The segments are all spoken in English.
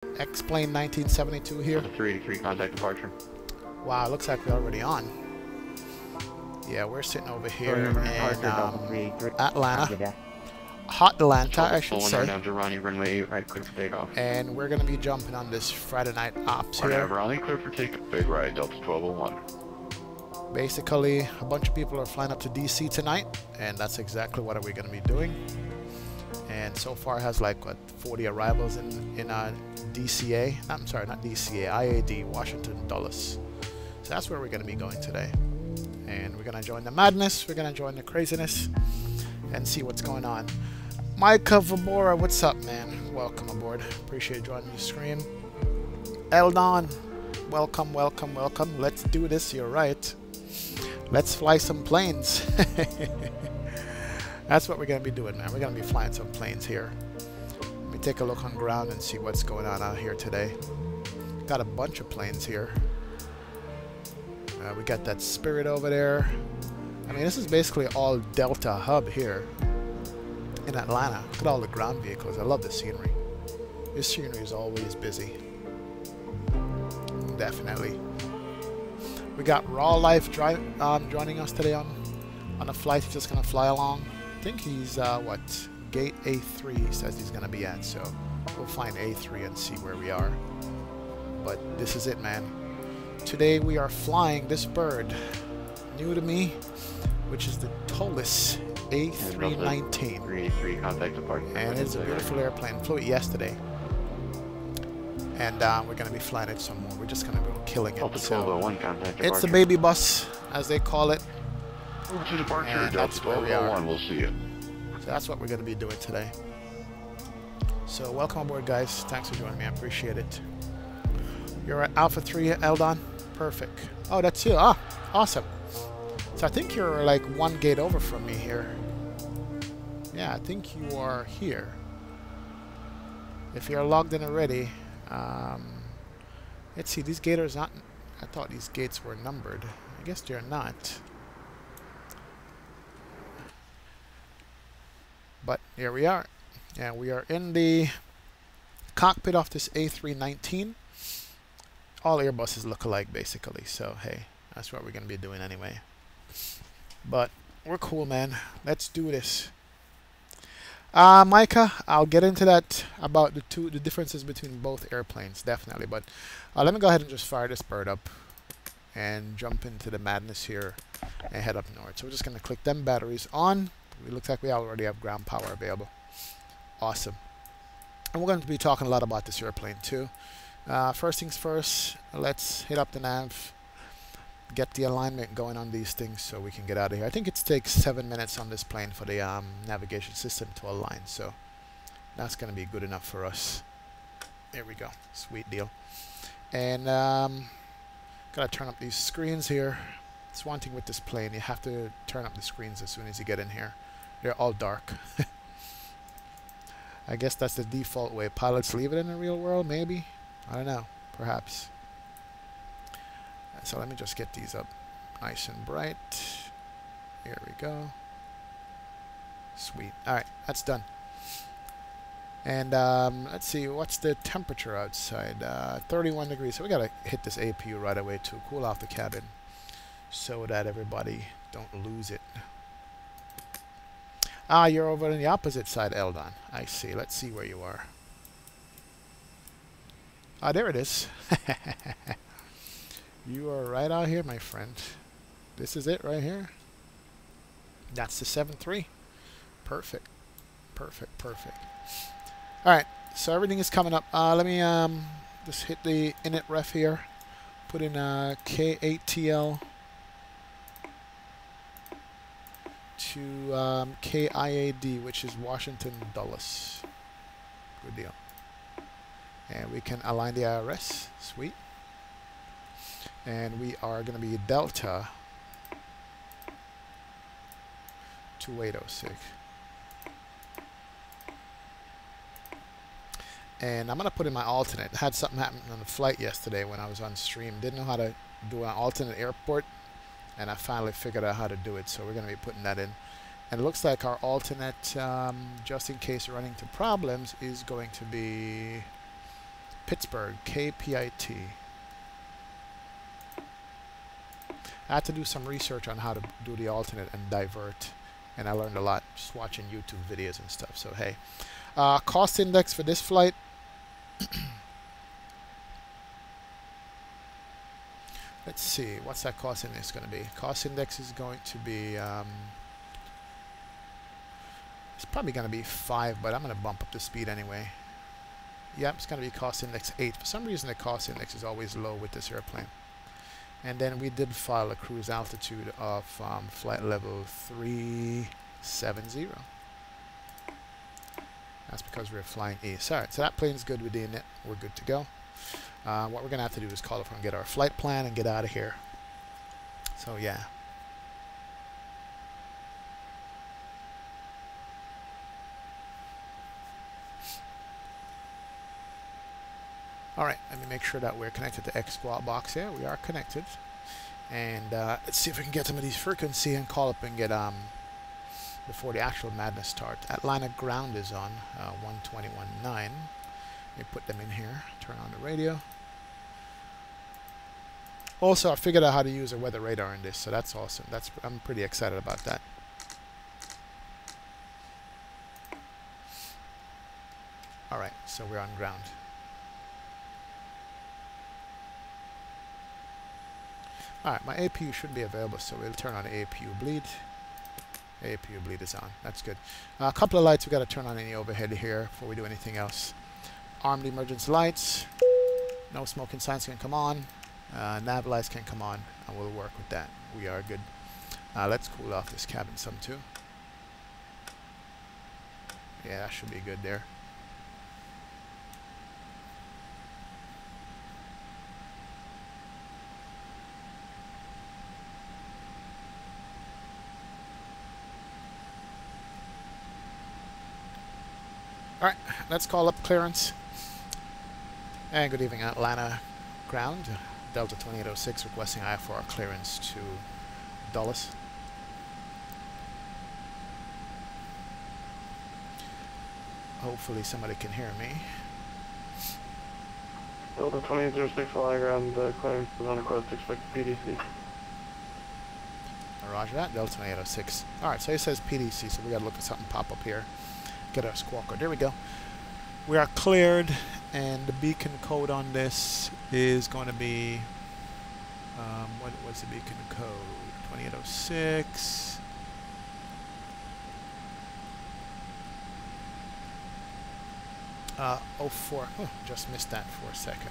X-Plane 1972 here. 383, contact departure. Wow, looks like we're already on. Yeah, we're sitting over here in Atlanta. Hot Atlanta, I should say. Down to Ronnie, runway 8 right, clear for takeoff. And we're going to be jumping on this Friday night ops here. Ronnie, clear for takeoff. Big right, Delta 1201. Basically, a bunch of people are flying up to DC tonight, and that's exactly what we're going to be doing. And so far it has like, what, 40 arrivals in DCA. I'm sorry, not DCA, IAD, Washington, Dulles. So that's where we're going to be going today. And we're going to join the madness, we're going to join the craziness, and see what's going on. Micah Vabora, what's up, man? Welcome aboard. Appreciate joining the stream. Eldon, welcome, welcome, welcome. Let's do this, you're right. Let's fly some planes. That's what we're going to be doing, man. We're going to be flying some planes here. Let me take a look on ground and see what's going on out here today. Got a bunch of planes here. We got that Spirit over there. I mean, this is basically all Delta hub here in Atlanta. Look at all the ground vehicles. I love the scenery. This scenery is always busy. Definitely. We got Raw Life joining us today on a flight. He's just going to fly along. I think he's, what, gate A3 he says he's going to be at. So we'll find A3 and see where we are. But this is it, man. Today we are flying this bird, new to me, which is the ToliSS A319. And it's a beautiful airplane. Flew it yesterday. And we're going to be flying it some more. We're just going to be killing it. So it's the baby bus, as they call it. And that's where we are. We'll see you. So that's what we're going to be doing today. So welcome aboard, guys. Thanks for joining me. I appreciate it. You're at Alpha 3, Eldon? Perfect. Oh, that's you. Ah, awesome. So I think you're like one gate over from me here. Yeah, I think you are here. If you're logged in already, let's see, these gators not. I thought these gates were numbered. I guess they're not. But here we are. And we are in the cockpit of this A319. All Airbuses look alike, basically. So, hey, that's what we're going to be doing anyway. But we're cool, man. Let's do this. Micah, I'll get into that about the differences between both airplanes, definitely. But let me go ahead and just fire this bird up and jump into the madness here and head up north. So we're just going to click them batteries on. It looks like we already have ground power available. Awesome. And we're going to be talking a lot about this airplane too. First things first, let's hit up the nav, get the alignment going on these things so we can get out of here. I think it takes 7 minutes on this plane for the navigation system to align, so that's going to be good enough for us. There we go. Sweet deal. And gotta turn up these screens here. It's one thing with this plane, you have to turn up the screens as soon as you get in here. They're all dark. I guess that's the default way pilots leave it in the real world, maybe? I don't know, perhaps. So let me just get these up nice and bright. Here we go. Sweet. Alright, that's done. And let's see, what's the temperature outside? 31 degrees. So we gotta hit this APU right away to cool off the cabin so that everybody don't lose it. Ah, you're over on the opposite side, Eldon. I see. Let's see where you are. Ah, there it is. You are right out here, my friend. This is it right here. That's the 7.3. Perfect. Perfect, perfect. Alright, so everything is coming up. Let me just hit the init ref here. Put in KATL to KIAD, which is Washington, Dulles. Good deal. And we can align the IRS. Sweet. And we are going to be Delta 2806. And I'm going to put in my alternate. I had something happen on the flight yesterday when I was on stream. Didn't know how to do an alternate airport. And I finally figured out how to do it. So we're going to be putting that in. And it looks like our alternate, just in case we're running into problems, is going to be Pittsburgh, KPIT. I had to do some research on how to do the alternate and divert, and I learned a lot just watching YouTube videos and stuff. So hey, cost index for this flight. Let's see, what's that cost index going to be? Cost index is going to be, it's probably going to be 5, but I'm going to bump up the speed anyway. Yep, it's going to be cost index 8. For some reason, the cost index is always low with this airplane. And then we did file a cruise altitude of flight level 370. That's because we're flying east. Alright, so that plane's good within it. We're good to go. What we're going to have to do is call up and get our flight plan and get out of here. So yeah. Alright, let me make sure that we're connected to X squawk box here. We are connected. And let's see if we can get some of these frequency and call up and get before the actual madness starts. Atlanta ground is on 121.9. Let me put them in here. Turn on the radio. Also, I figured out how to use a weather radar in this, so that's awesome. I'm pretty excited about that. Alright, so we're on ground. Alright, my APU should be available, so we'll turn on the APU bleed. APU bleed is on. That's good. A couple of lights we got to turn on in the overhead here before we do anything else. Armed emergency lights. No smoking signs can come on. Nav lights can come on, and we'll work with that. We are good. Let's cool off this cabin some too. Yeah, that should be good there. Alright, let's call up clearance. And good evening, Atlanta ground. Delta 2806 requesting IFR clearance to Dulles. Hopefully somebody can hear me. Delta 2806 flying ground, clearance is on request, expect PDC. Roger that, Delta 2806. Alright, so it says PDC, so we gotta look at something pop up here. Get our squawker. There we go. We are cleared, and the beacon code on this is going to be what was the beacon code? 2806. Oh, 04. Oh, just missed that for a second.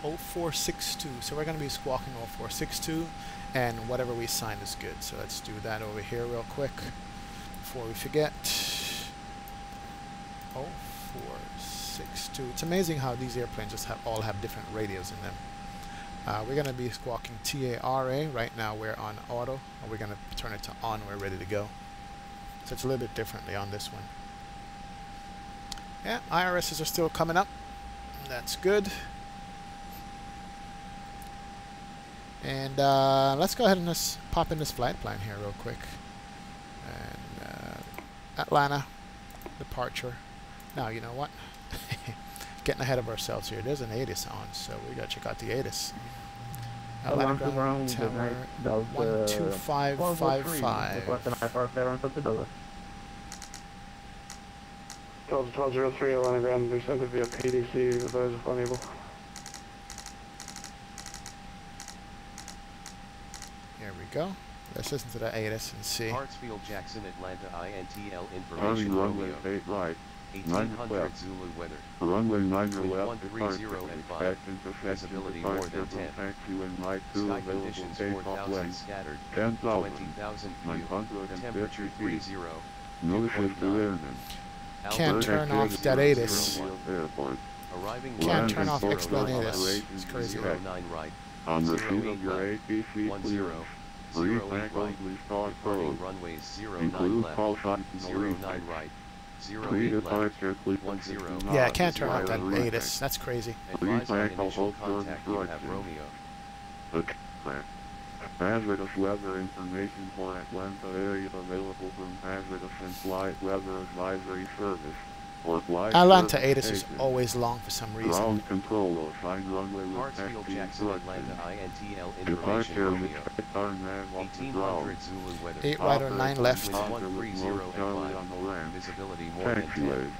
Oh, 0462. So we're going to be squawking 0462. And whatever we sign is good. So let's do that over here real quick before we forget. 0462. It's amazing how these airplanes just all have different radios in them. We're going to be squawking TARA. Right now we're on auto. And we're going to turn it to on. We're ready to go. So it's a little bit differently on this one. Yeah, IRSs are still coming up. That's good. And let's go ahead and just pop in this flight plan here real quick. And Atlanta, departure. Now, you know what? Getting ahead of ourselves here. There's an ATIS on, so we got to check out the ATIS. Atlanta ground tower 12555. Delta 1203 Atlanta ground, they're sent via PDC, advise if unable. Here we go. Let's listen to the ATIS and see. Hartsfield Jackson Atlanta INTL information Romeo 8 right. 1800 Zulu weather. Runway 9 Wind left, 130 and 5. Visibility more than 10. Sky conditions 4,000 scattered. 20,000 view. Temperature 30. Can't turn off that ATIS. Arriving Can't turn off explain ATIS. It's crazy. 09 right. On the receipt of your APC 10. clearance, 08 thank right. start Departing code. runways 09 Include left. call sign 09 right. 08 left. 10. Yeah, I can't turn off that ATIS. That's crazy. Advise on initial contact you have Romeo. Hazardous weather information for Atlanta area available from Hazardous and Flight Weather Advisory Service. Or flight Atlanta service 8 is agent. always long for some reason. Ground control assigned runway with Hartsfield, taxi Jackson, instructions. Atlanta, INTL Departure information Romeo. expect our nav off the 1800 ground. Zulu weather. 8 right or 9 left. Wind 130 and 5. On the ramp. Visibility more than 10. Taxiways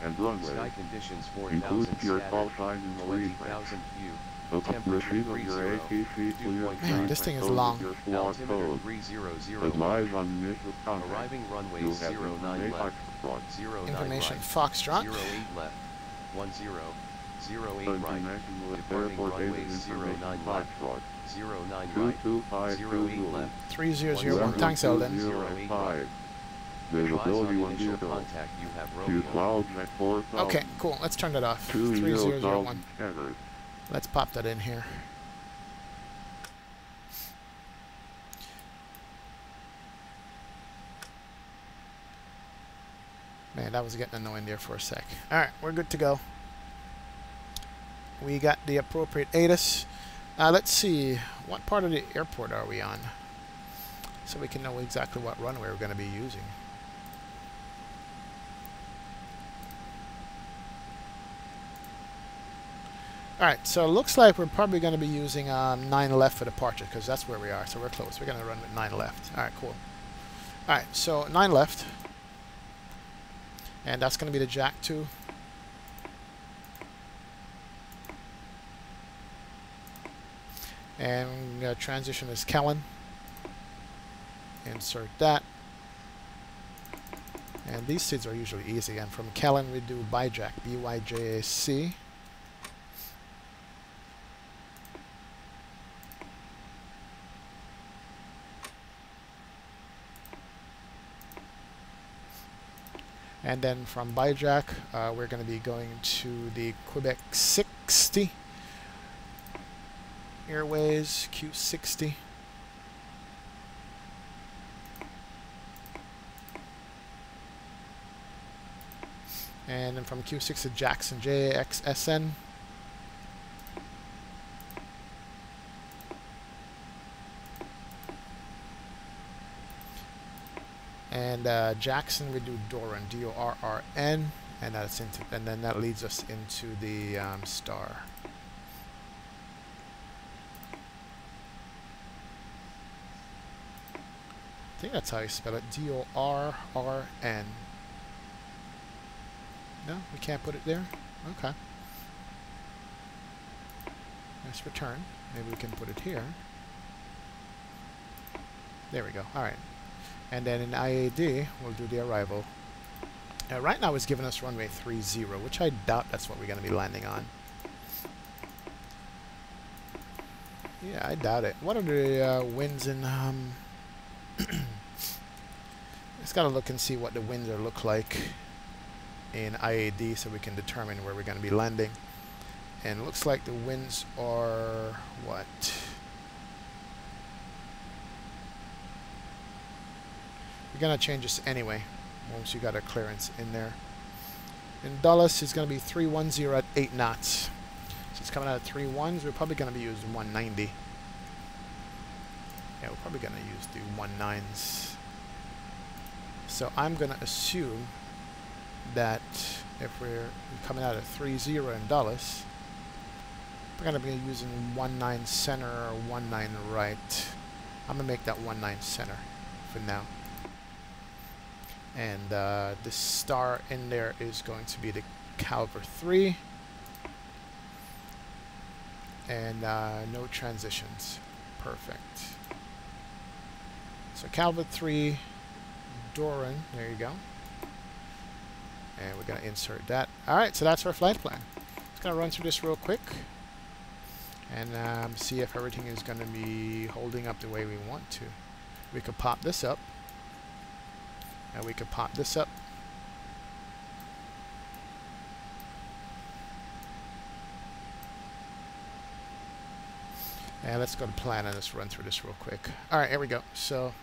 and Sky runways. conditions Include 4,000 your scattered. call sign in the lead. 20,000 view. Upon receipt of your 30. ATC clearance, Man, this thing is long. your squad Altimeter code. 300. Advise on initial contact. Arriving runway You'll have 09 left. information. 09 Information right. Foxtrot. 08 left. 10. 08 right. International Departing Airport runway Information 09 left. Foxtrot. 09 right. 225 08 left. 3001. Thanks, Eldon. 085. Advise Visibility on on initial vehicle. contact. You have Two Romeo. clouds at 4,000. Okay, cool. Let's turn that off. 20,000 3001. scattered. Let's pop that in here. Man, that was getting annoying there for a sec. Alright, we're good to go. We got the appropriate ATIS. Let's see, what part of the airport are we on? So we can know exactly what runway we're going to be using. Alright, so it looks like we're probably going to be using 9 left for departure, because that's where we are, so we're close. We're going to run with 9 left. Alright, cool. Alright, so 9 left. And that's going to be the Jack 2. And transition is Kellen. Insert that. And these seeds are usually easy. And from Kellen we do Byjack, B-Y-J-A-C. And then from Byjack, we're going to be going to the Quebec 60 Airways Q60. And then from Q6 to Jackson JXSN. And Jackson we do Doran, D-O-R-R-N, and that's into, and then that leads us into the star. I think that's how you spell it, D-O-R-R-N. No, we can't put it there? Okay. Let's return. Maybe we can put it here. There we go. Alright. And then in IAD, we'll do the arrival. Right now it's giving us runway 30, which I doubt that's what we're going to be landing on. Yeah, I doubt it. What are the winds in... Let's got to look and see what the winds are look like in IAD so we can determine where we're going to be landing. And it looks like the winds are... what? We're going to change this anyway, once you got a clearance in there. In Dulles, it's going to be 310 at 8 knots. So it's coming out at 3.1s. We're probably going to be using 190. Yeah, we're probably going to use the 1.9s. So I'm going to assume that if we're coming out at 3.0 in Dulles, we're going to be using 1.9 center or 1.9 right. I'm going to make that 1.9 center for now. And the star in there is going to be the Calver 3. And no transitions. Perfect. So Calver 3, Doran, there you go. And we're going to insert that. Alright, so that's our flight plan. Just going to run through this real quick. And see if everything is going to be holding up the way we want to. We could pop this up. And we could pop this up. And let's go to plan and let's run through this real quick. Alright, here we go. So,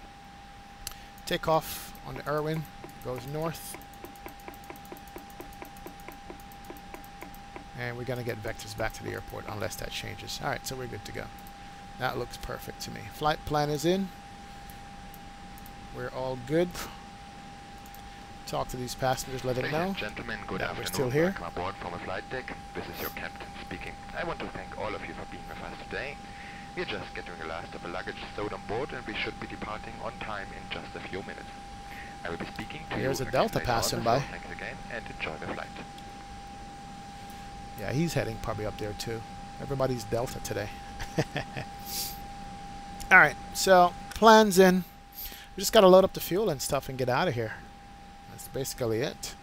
takeoff on the Irwin goes north. And we're going to get vectors back to the airport unless that changes. Alright, so we're good to go. That looks perfect to me. Flight plan is in. We're all good. Talk to these passengers, let them Ladies know and gentlemen, good that we're afternoon. still here. Welcome aboard from the flight deck. This is your captain speaking. I want to thank all of you for being with us today. We're just getting the last of the luggage stowed on board, and we should be departing on time in just a few minutes. I will be speaking to you. Here's a again Delta later passing on, by. so thanks again, and enjoy the flight. Yeah, he's heading probably up there too. Everybody's Delta today. Alright, so plans in. We just got to load up the fuel and stuff and get out of here. That's basically it.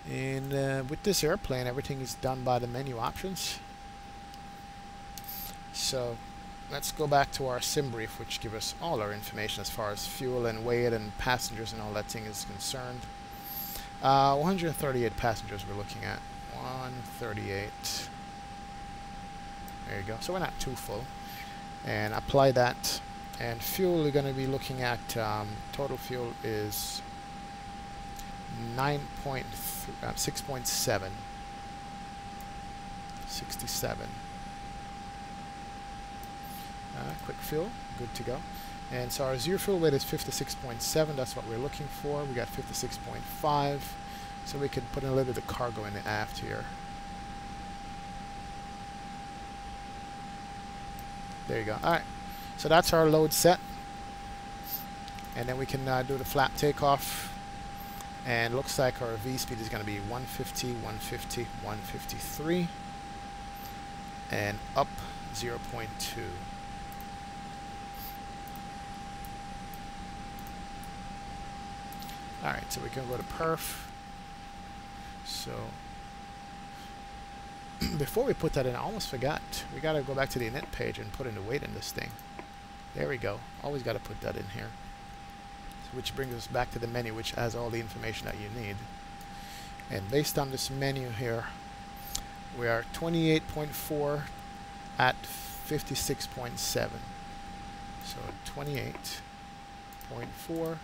And with this airplane, everything is done by the menu options. So let's go back to our sim brief, which gives us all our information as far as fuel and weight and passengers and all that thing is concerned. 138 passengers we're looking at. 138. There you go. So we're not too full. And apply that. And fuel, we're going to be looking at total fuel is 6.7. 67. Quick fuel, good to go. And so our zero fuel weight is 56.7. That's what we're looking for. We got 56.5. So we can put in a little bit of cargo in the aft here. There you go. All right. So that's our load set. And then we can do the flap takeoff. And looks like our V speed is going to be 150, 150, 153. And up 0.2. Alright, so we can go to perf. So before we put that in, I almost forgot. We got to go back to the init page and put in the weight in this thing. There we go. Always got to put that in here. So which brings us back to the menu, which has all the information that you need. And based on this menu here, we are 28.4 at 56.7. So 28.4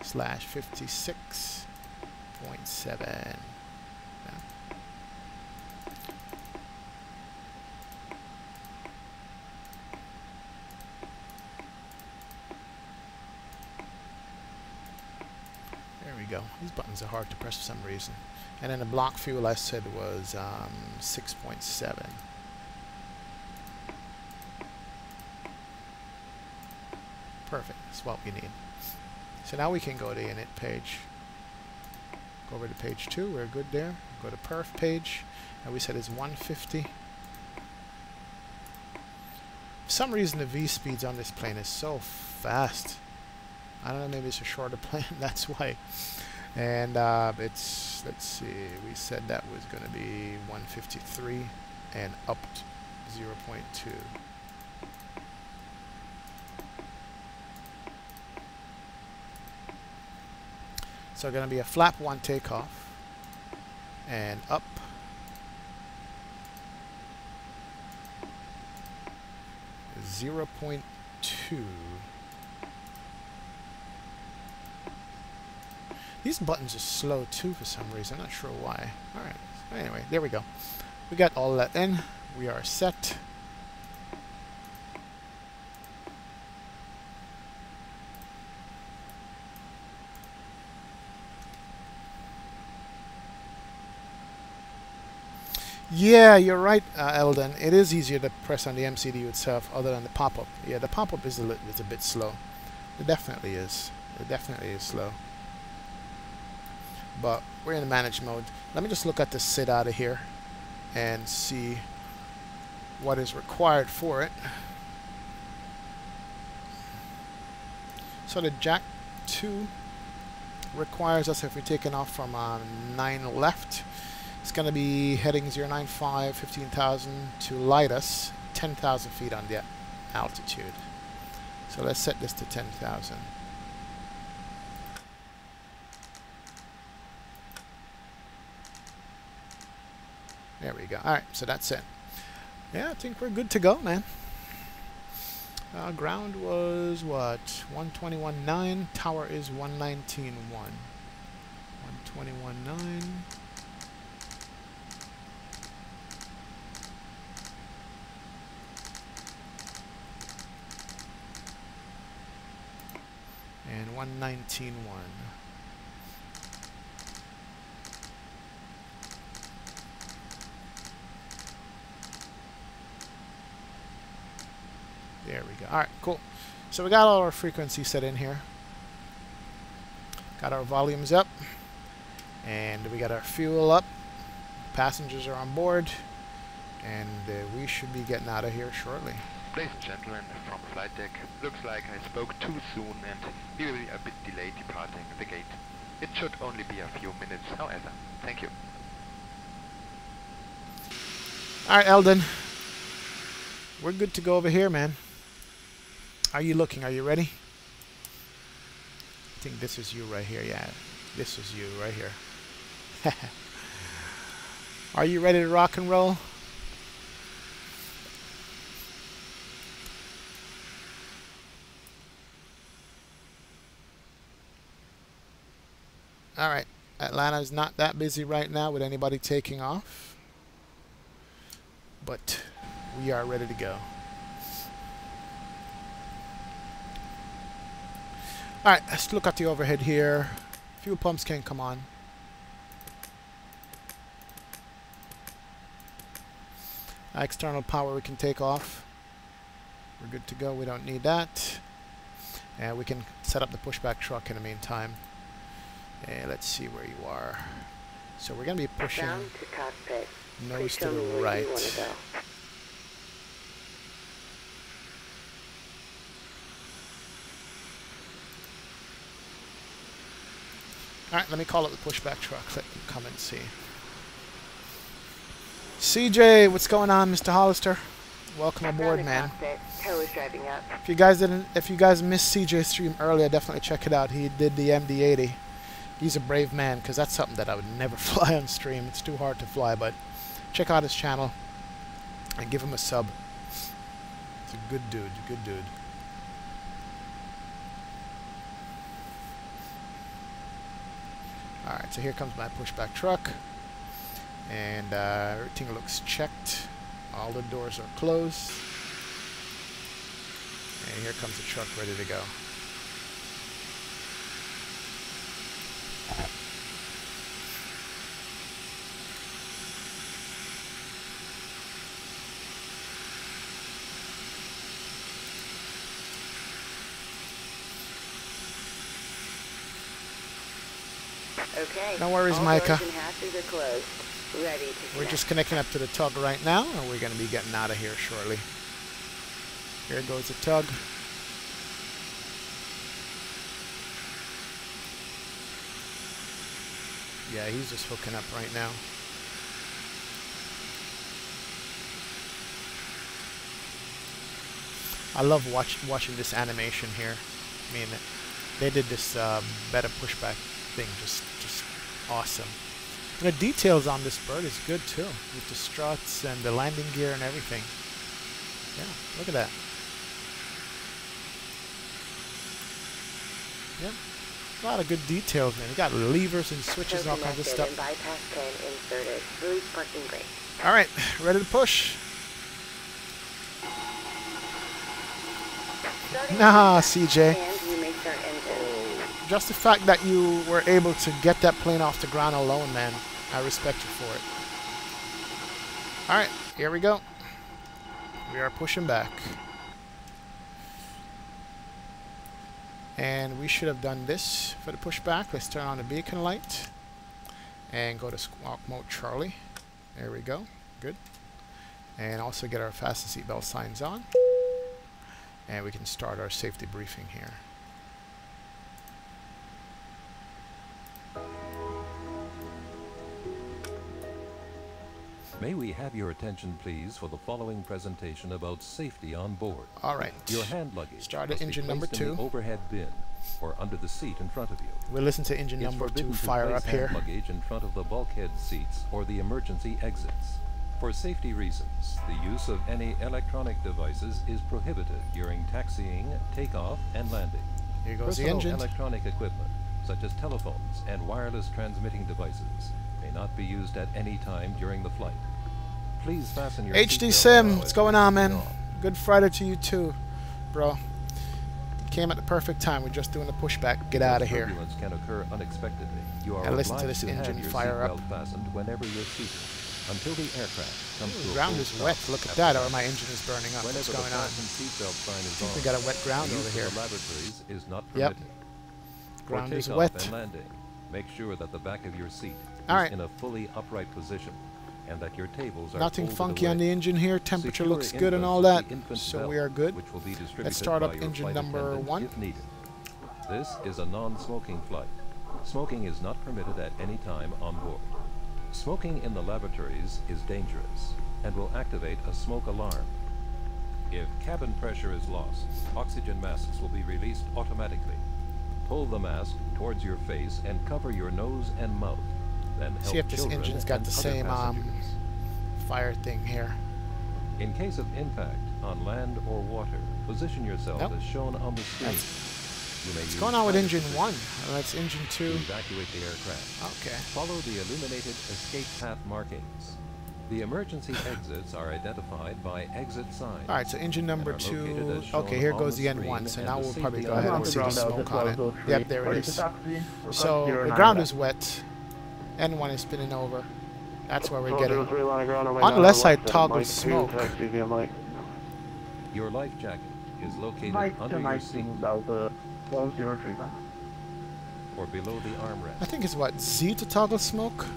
slash 56.7. There we go. These buttons are hard to press for some reason. And then the block fuel I said was 6.7. Perfect. That's what we need. So now we can go to the init page. Go over to page 2. We're good there. Go to perf page. And we said it's 150. For some reason the V speeds on this plane is so fast. I don't know, maybe it's a shorter plane, that's why. And it's, let's see, we said that was going to be 153 and up 0.2. So going to be a flap 1 takeoff and up 0.2. These buttons are slow too for some reason. I'm not sure why. Alright. Anyway, there we go. We got all that in. We are set. Yeah, you're right, Eldon. It is easier to press on the MCD itself other than the pop-up. Yeah, the pop-up is a bit slow. It definitely is. It definitely is slow. But we're in manage mode. Let me just look at the SID out of here and see what is required for it. So the Jack 2 requires us, if we're taking off from 9 left, it's going to be heading 095, 15,000 to light us 10,000 feet on the altitude. So let's set this to 10,000. There we go. Alright, so that's it. Yeah, I think we're good to go, man. Ground was what? 121.9. Tower is 119.1. 121.9. And 119.1. There we go. Alright, cool. So we got all our frequencies set in here. Got our volumes up. And we got our fuel up. Passengers are on board. And we should be getting out of here shortly. Ladies and gentlemen, from flight deck, looks like I spoke too soon and we will be a bit delayed departing the gate. It should only be a few minutes, however. Thank you. Alright, Eldon. We're good to go over here, man. How are you looking? Are you ready? I think this is you right here. Yeah, this is you right here. Are you ready to rock and roll? Alright, Atlanta's not that busy right now with anybody taking off. But we are ready to go. Alright, let's look at the overhead here. Fuel pumps can come on. External power we can take off. We're good to go, we don't need that. And we can set up the pushback truck in the meantime. And let's see where you are. So we're going to be pushing Down to cockpit. nose Please to show me the where you right. want to go. Alright, let me call up the pushback truck. Let them come and see. CJ, what's going on, Mr. Hollister? Welcome aboard, Down to man. cockpit. Tow is driving up. If you guys missed CJ's stream earlier, definitely check it out. He did the MD-80. He's a brave man, because that's something that I would never fly on stream. It's too hard to fly, but check out his channel and give him a sub. He's a good dude, good dude. Alright, so here comes my pushback truck. And everything looks checked. All the doors are closed. And here comes the truck ready to go. Okay. No worries, all Micah. doors and hatches are closed. Ready to We're connect. just connecting up to the tug right now, and we're going to be getting out of here shortly. Here goes the tug. Yeah, he's just hooking up right now. I love watching this animation here. I mean, they did this better pushback thing, just awesome. And the details on this bird is good too, with the struts and the landing gear and everything. Yeah, look at that. Yep, a lot of good details, man. You got levers and switches and all kinds of stuff. And bypass pin inserted. Release parking brake. All right, ready to push. Nah, CJ. And you may start engine. Just the fact that you were able to get that plane off the ground alone, man, I respect you for it. Alright, here we go. We are pushing back. And we should have done this for the pushback. Let's turn on the beacon light. And go to squawk mode Charlie. There we go. Good. And also get our fasten seatbelt signs on. And we can start our safety briefing here. May we have your attention, please, for the following presentation about safety on board. All right. Your hand luggage Start at must be engine placed number in 2. the overhead bin or under the seat in front of you. We'll listen to engine It's number 2 forbidden to fire place up here. hand luggage in front of the bulkhead seats or the emergency exits. For safety reasons, the use of any electronic devices is prohibited during taxiing, takeoff, and landing. Here goes the Personal engine. electronic equipment, such as telephones and wireless transmitting devices, may not be used at any time during the flight. Please fasten your HD seatbelt Sim, now what's as going we're on, taking man? off. Good Friday to you too, bro. Came at the perfect time. We're just doing a pushback. Get out of here. Turbulence can occur unexpectedly. You are And listen to obliged this to have engine your fire up. seatbelt fastened whenever you're seated until the aircraft comes to The a ground full is stop wet. Look at the that, or ramp. my engine is burning up. What's Whenever going the on? fasten seatbelt sign is I think on, we got a wet ground use over of here. the lavatories is not Yep. permitted. Ground For is takeoff wet. and landing, make sure that the back of your seat All is right. in a fully upright position and that your tables are Nothing folded funky away. on the engine here. Temperature Secure looks good and infants all with that. the infant So belt, we are good. which will be distributed Let's start by up your engine flight number attendant 1. if needed. This is a non-smoking flight. Smoking is not permitted at any time on board. Smoking in the lavatories is dangerous and will activate a smoke alarm. If cabin pressure is lost, oxygen masks will be released automatically. Pull the mask towards your face and cover your nose and mouth. Then help See if this children engine's got and the other same passengers. fire thing here. In case of impact on land or water, position yourself Nope. as shown on the screen. You may What's use going on with either engine position 1? Oh, that's engine to 2. evacuate the aircraft. Okay. Follow the illuminated escape path markings. The emergency exits are identified by exit signs. Alright, so engine number and are located 2. as shown Okay, here on goes the the N1. screen So and now the we'll probably safety go ahead and alarm see the systems. smoke on it. Yep, there it is. So the ground is wet. N1 is spinning over. That's where we're getting. On the left side, toggle smoke. Your life jacket is located under your seat or below the armrest. I think it's what, Z to toggle smoke?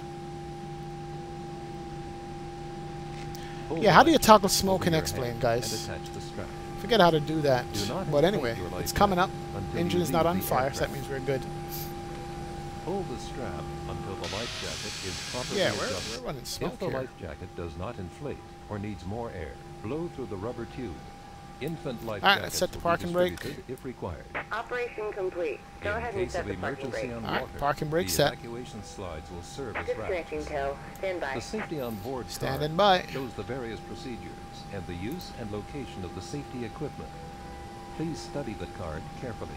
Pull Yeah, the how do you life toggle jacket smoke over and your explain, head guys? and attach the strap. Forget how to do that. Do not But inflate anyway, your life it's coming up. jacket until Engine you is not leave on the fire, so that aircraft. means we're good. Pull the strap until the life jacket is properly Yeah, adjusted. we're running smoke If the here. life jacket does not inflate or needs more air, blow through the rubber tube. Infant life All right, jackets let's set the will be parking brake. distributed if required. Operation complete. Go In ahead and case set of the parking emergency brake. on Alright, water, parking brake the set. evacuation slides will serve as Disconnecting ratchets. tow. Stand by. The safety on board Standing card by. shows the various procedures and the use and location of the safety equipment. Please study the card carefully.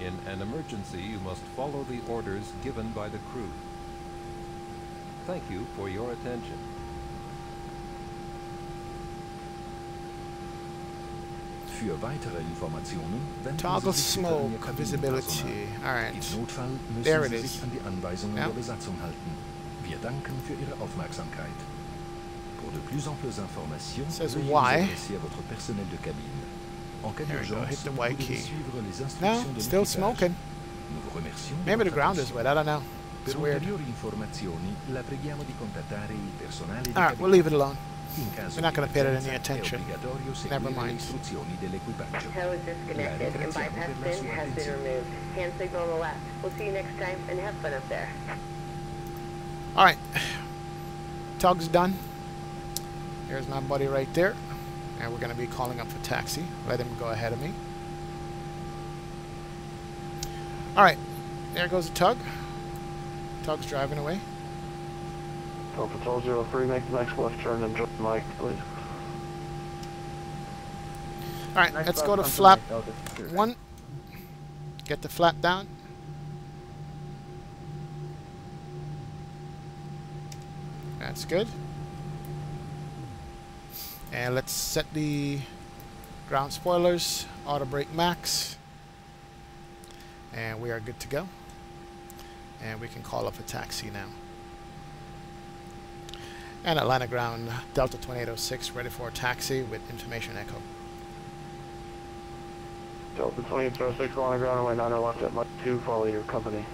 In an emergency, you must follow the orders given by the crew. Thank you for your attention. Für weitere Informationen wenden Toggle Sie sich bitte an Ihr smoke Kabinenpersonal. visibility. Alright. Im Notfall müssen There Sie it is. sich an die Anweisungen Ja. der Besatzung halten. Wir danken für Ihre Aufmerksamkeit. Pour de plus amples informations, Says veuillez why. vous adresser à votre personnel de cabine. En cas There we go, d'urgence, hit the vous white devez key. suivre les No, instructions de still l'équipage. smoking. Nous vous remercions de Maybe the votre ground is attention. wet. I don't know. It's Per weird. ulteriori informazioni, la preghiamo di contattare il personale di Alright, we'll leave it alone. In caso We're not di going to pay it any emergenza, è attention. obbligatorio Never seguire le mind. istruzioni dell'equipaggio. Tow is disconnected and bypass pin has been removed. Hand signal on the left. We'll see you next time and have fun up there. Alright. Tug's done. Here's my buddy right there. And we're going to be calling up for taxi. Let him go ahead of me. Alright. There goes the Tug. Tug's driving away. Patrol 03, make the next left turn and join Mike, please. Alright, let's go to flap 1. Get the flap down. That's good. And let's set the ground spoilers, auto brake max. And we are good to go. And we can call up a taxi now. And Atlanta ground, Delta 2806, ready for a taxi with information echo. Delta 2806, on the ground, runway 9 left at Mike 2, follow your company.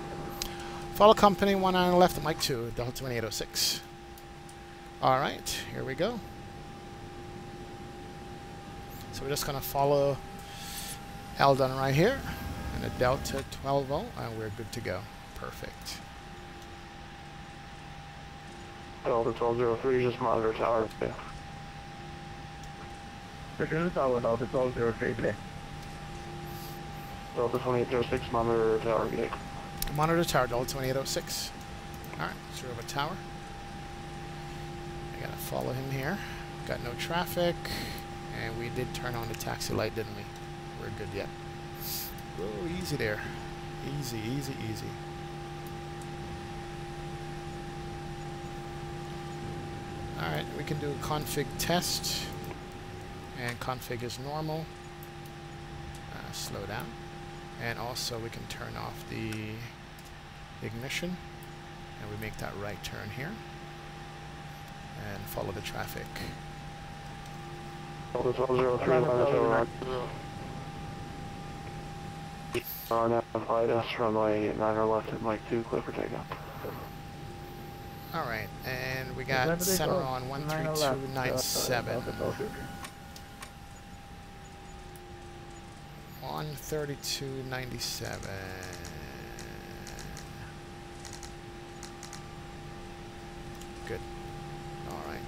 Follow company 19 on the left at Mike 2, Delta 2806. Alright, here we go. So we're just going to follow Eldon right here, and a Delta 12-0, and we're good to go. Perfect. Delta 1203, just monitor tower. Yeah. Delta 1203, Delta 2806, monitor tower gate. Monitor tower, Delta 2806. Alright, zero over tower. I gotta follow him here. Got no traffic. And we did turn on the taxi light, didn't we? We're good yet. Oh, easy there. Easy, easy, easy. Alright, we can do a config test. And config is normal. Slow down. And also we can turn off the ignition, and we make that right turn here and follow the traffic. Delta 1203, RNAV runway 9 left at Mike 2, clear for takeoff. Alright, and we got center on 13297. 13297. Good. Alright.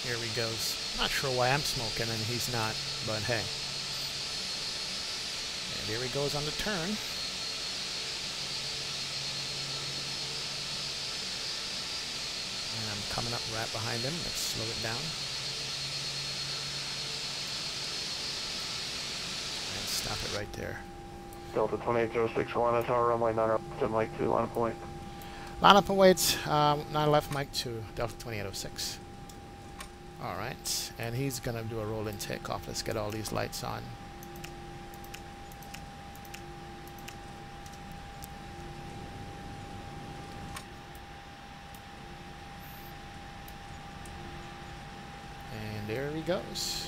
Here he goes. Not sure why I'm smoking and he's not, but hey. And here he goes on the turn. And I'm coming up right behind him. Let's slow it down. And stop it right there. Delta 2806, tower runway 9 left at Mike 2, line up and wait. Line up and wait. 9 left, Mike 2, Delta 2806. Alright, and he's gonna do a roll-in takeoff. Let's get all these lights on. And there he goes.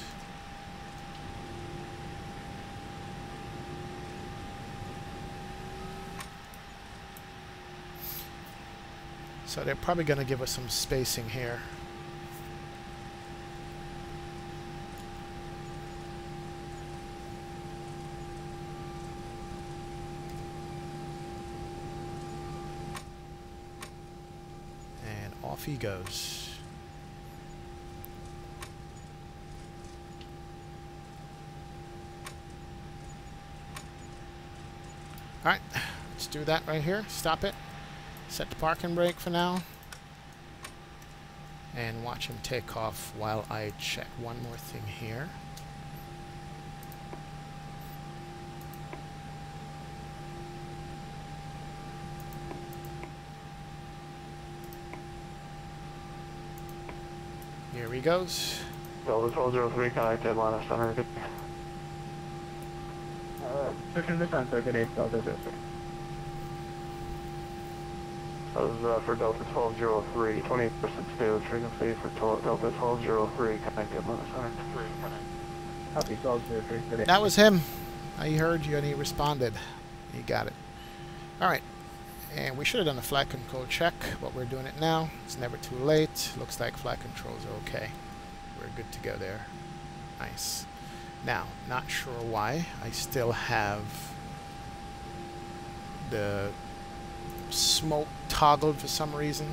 So they're probably gonna give us some spacing here. Off he goes. Alright, let's do that right here. Stop it. Set the parking brake for now. And watch him take off while I check one more thing here. Here he goes. Delta 1203, contact Atlanta Center. Pushing this on circuit 8, Delta 03. That was for Delta 1203, 28% stable frequency for Delta 1203, contact Atlanta Center. Copy 1203. That was him. I heard you and he responded. He got it. Alright. And we should have done a flight control check, but we're doing it now. It's never too late. Looks like flight controls are okay. We're good to go there. Nice. Now, not sure why. I still have the smoke toggled for some reason.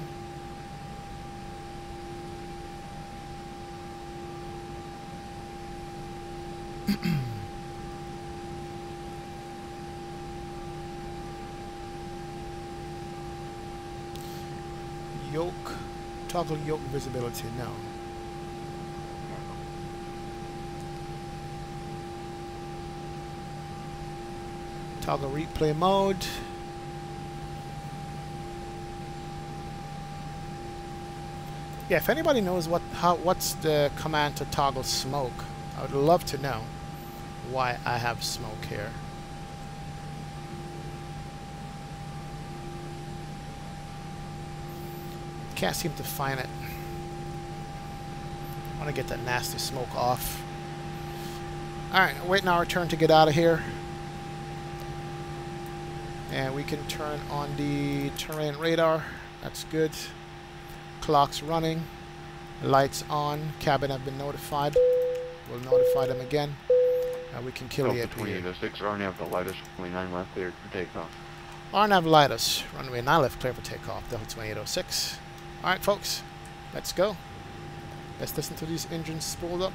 Yoke, toggle yoke visibility, no. Toggle replay mode. Yeah, if anybody knows what's the command to toggle smoke, I would love to know why I have smoke here. Can't seem to find it. I want to get that nasty smoke off. Alright, waiting our turn to get out of here. And we can turn on the terrain radar. That's good. Clock's running. Lights on. Cabin have been notified. We'll notify them again. And we can kill the Delta 2806, RNAV the lightest, runway 9 left cleared for takeoff. RNAV lightest, runway 9 left clear for takeoff, Delta 2806. Alright folks, let's go. Let's listen to these engines spooled up.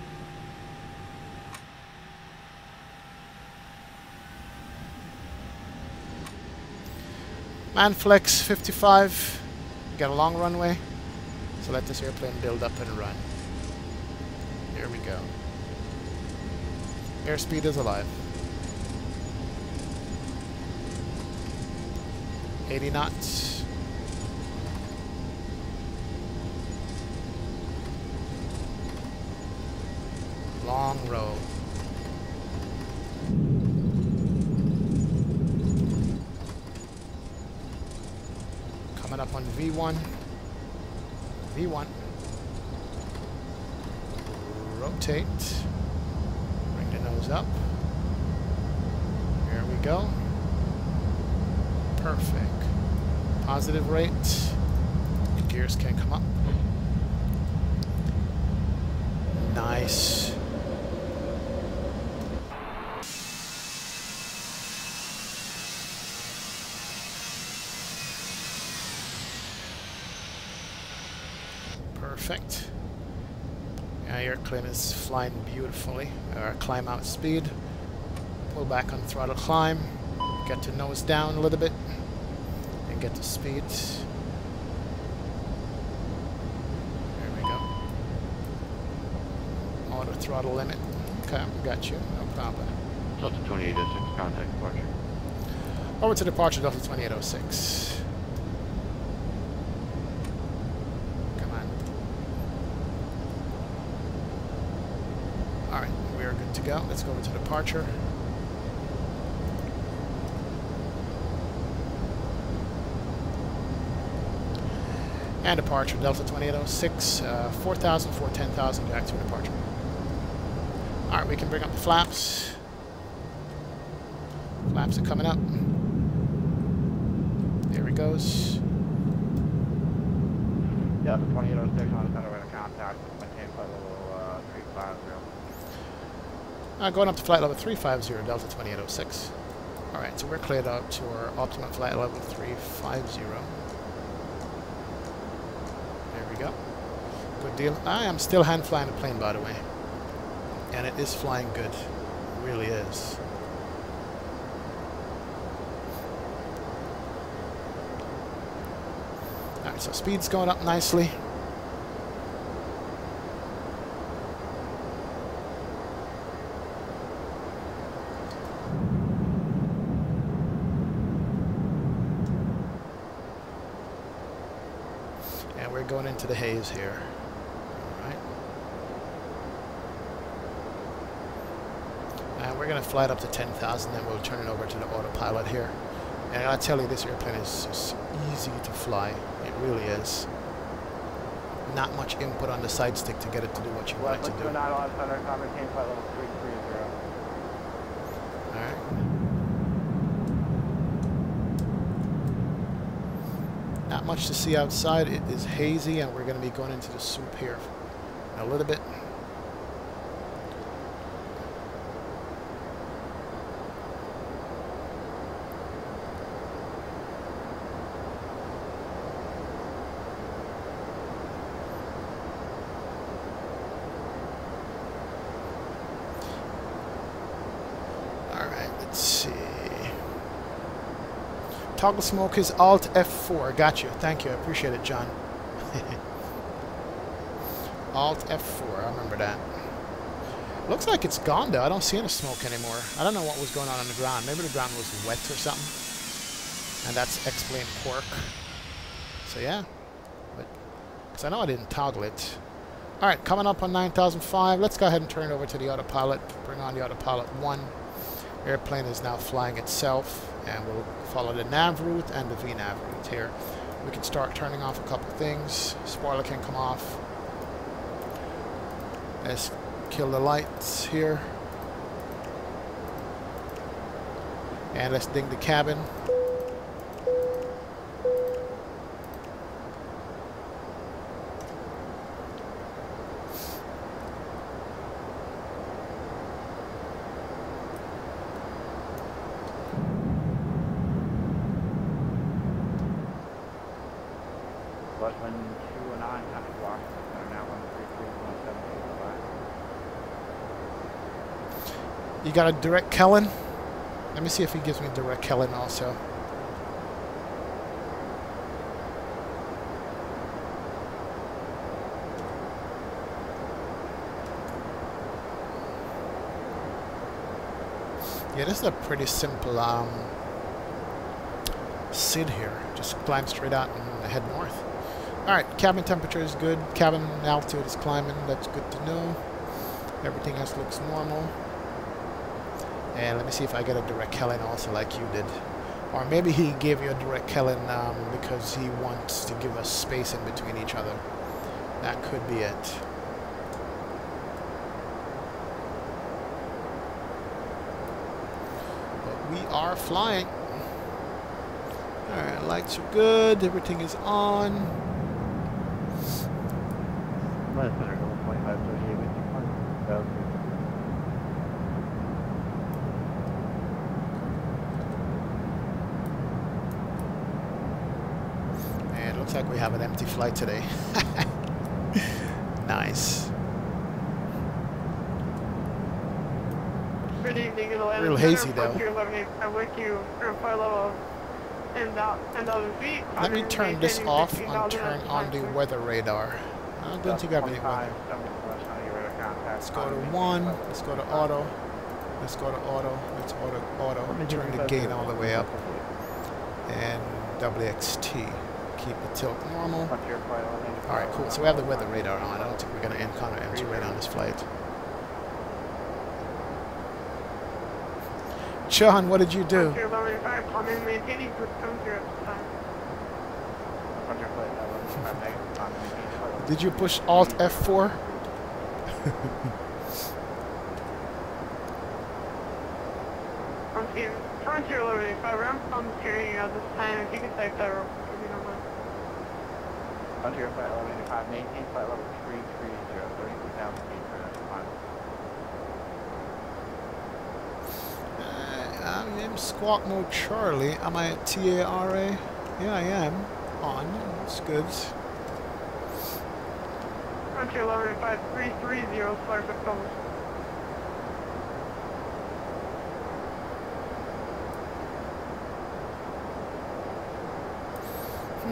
Manflex 55, got a long runway, so let this airplane build up and run. Here we go. Airspeed is alive. 80 knots. Long row. Coming up on V1. V1. Rotate. Bring the nose up. Here we go. Perfect. Positive rate. Gears can come up. Nice. Perfect. Yeah, your climb is flying beautifully. Climb out speed. Pull back on throttle climb. Get to nose down a little bit. And get to speed. There we go. Auto throttle limit. Okay, got you. No problem. Delta 2806, contact departure. Over to departure, Delta 2806. Alright, we are good to go. Let's go over to departure. And departure, Delta 2806, 4,000, 10,000, back to departure. Alright, we can bring up the flaps. Flaps are coming up. There he goes. Delta 2806 on center with a contact. Maintain flight level 350. Going up to flight level 350, Delta 2806. Alright, so we're cleared out to our optimum flight level 350. There we go. Good deal. I am still hand flying the plane, by the way. And it is flying good. It really is. Alright, so speed's going up nicely. And we're going into the haze here. Alright. And we're going to fly it up to 10,000, then we'll turn it over to the autopilot here. And I gotta tell you, this airplane is just easy to fly. It really is. Not much input on the side stick to get it to do what you want it to do. Alright. Not much to see outside. It is hazy, and we're going to be going into the soup here in a little bit. Let's see. Toggle smoke is Alt F4. Got you. Thank you. I appreciate it, John. Alt F4. I remember that. Looks like it's gone, though. I don't see any smoke anymore. I don't know what was going on the ground. Maybe the ground was wet or something. And that's explained quirk. So, yeah. But, because I know I didn't toggle it. Alright, coming up on 9005. Let's go ahead and turn it over to the autopilot. Bring on the autopilot 1. Airplane is now flying itself, and we'll follow the nav route and the VNav route here. We can start turning off a couple things. Spoiler can come off. Let's kill the lights here. And let's ding the cabin. You got a direct Kellen? Let me see if he gives me a direct Kellen also. Yeah, this is a pretty simple sit here. Just climb straight out and head north. Alright, cabin temperature is good. Cabin altitude is climbing. That's good to know. Everything else looks normal. And let me see if I get a direct Kellen also like you did. Or maybe he gave you a direct Kellen because he wants to give us space in between each other. That could be it. But we are flying. Alright, lights are good. Everything is on. And it looks like we have an empty flight today. Nice. Good evening, Real hazy though. Let me turn this off and turn on the weather radar. I don't think I have any weather. Let's go to 1. Let's go to auto. Let's go to auto. Let's auto. Let me turn the gain all the way up. And WXT. Keep the tilt normal. Alright, cool. So we have the weather radar on. I don't think we're going to encounter empty radar on this flight. Sean, what did you do? Did you push Alt F4? Frontier 1185, I'm carrying out this time. If you can type that real quick, if you don't mind. Frontier flight 1185, maintain flight level 330, 32,000 feet for that final. I am squawk mode Charlie. Am I at TARA? Yeah, I am. On. That's good. Frontier 1185, 330, flight for Thomas. I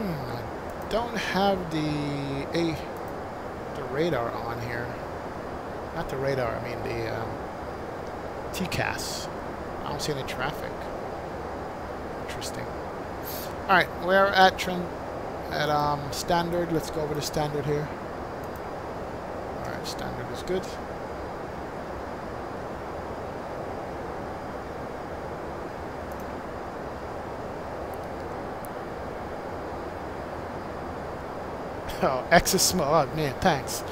don't have the radar on here. Not the radar, I mean the TCAS. I don't see any traffic. Interesting. Alright, we're at standard. Let's go over to standard here. Alright, standard is good. Oh, X is small. Oh, man, thanks.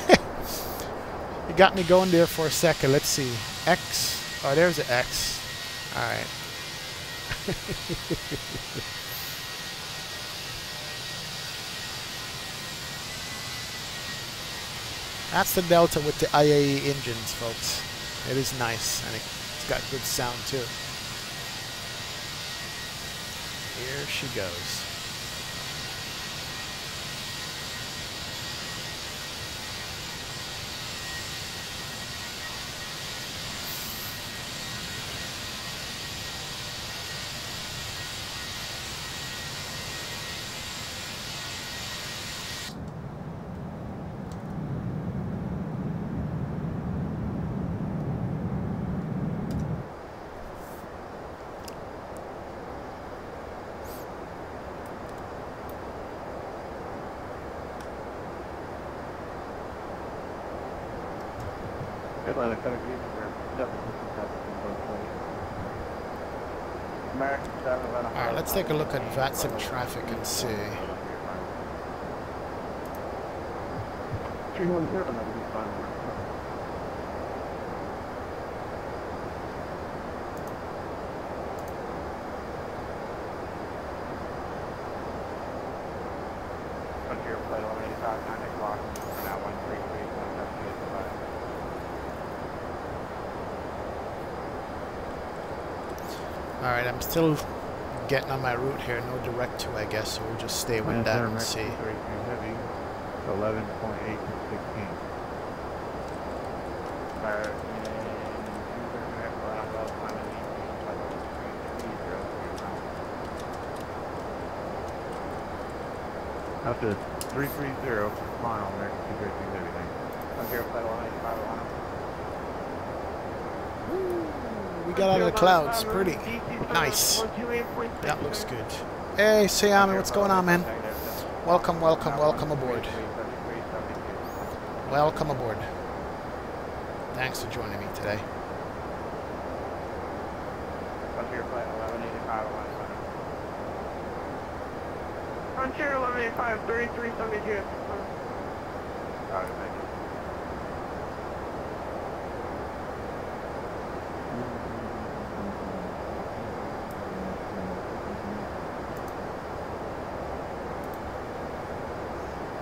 You got me going there for a second. Let's see. X. Oh, there's an X. All right. That's the Delta with the IAE engines, folks. It is nice, and it's got good sound, too. Here she goes. Alright, let's take a look at Vatsim traffic and see. 310, that'll be fine. Frontier flight 1185, 9 o'clock, for now 133, 178. Alright, I'm still getting on my route here. No direct to, I guess, so we'll just stay with that and see. Heavy, 11.8 to 16. After 330, final, American 232 Heavy, thanks. Frontier flight 1185, We got out of the clouds. Pretty nice. That looks good. Hey, Sayami, what's going on, man? Welcome, welcome, welcome aboard. Welcome aboard. Thanks for joining me today. Frontier flight 1185, Frontier 1185, 3372. Alright, thank you.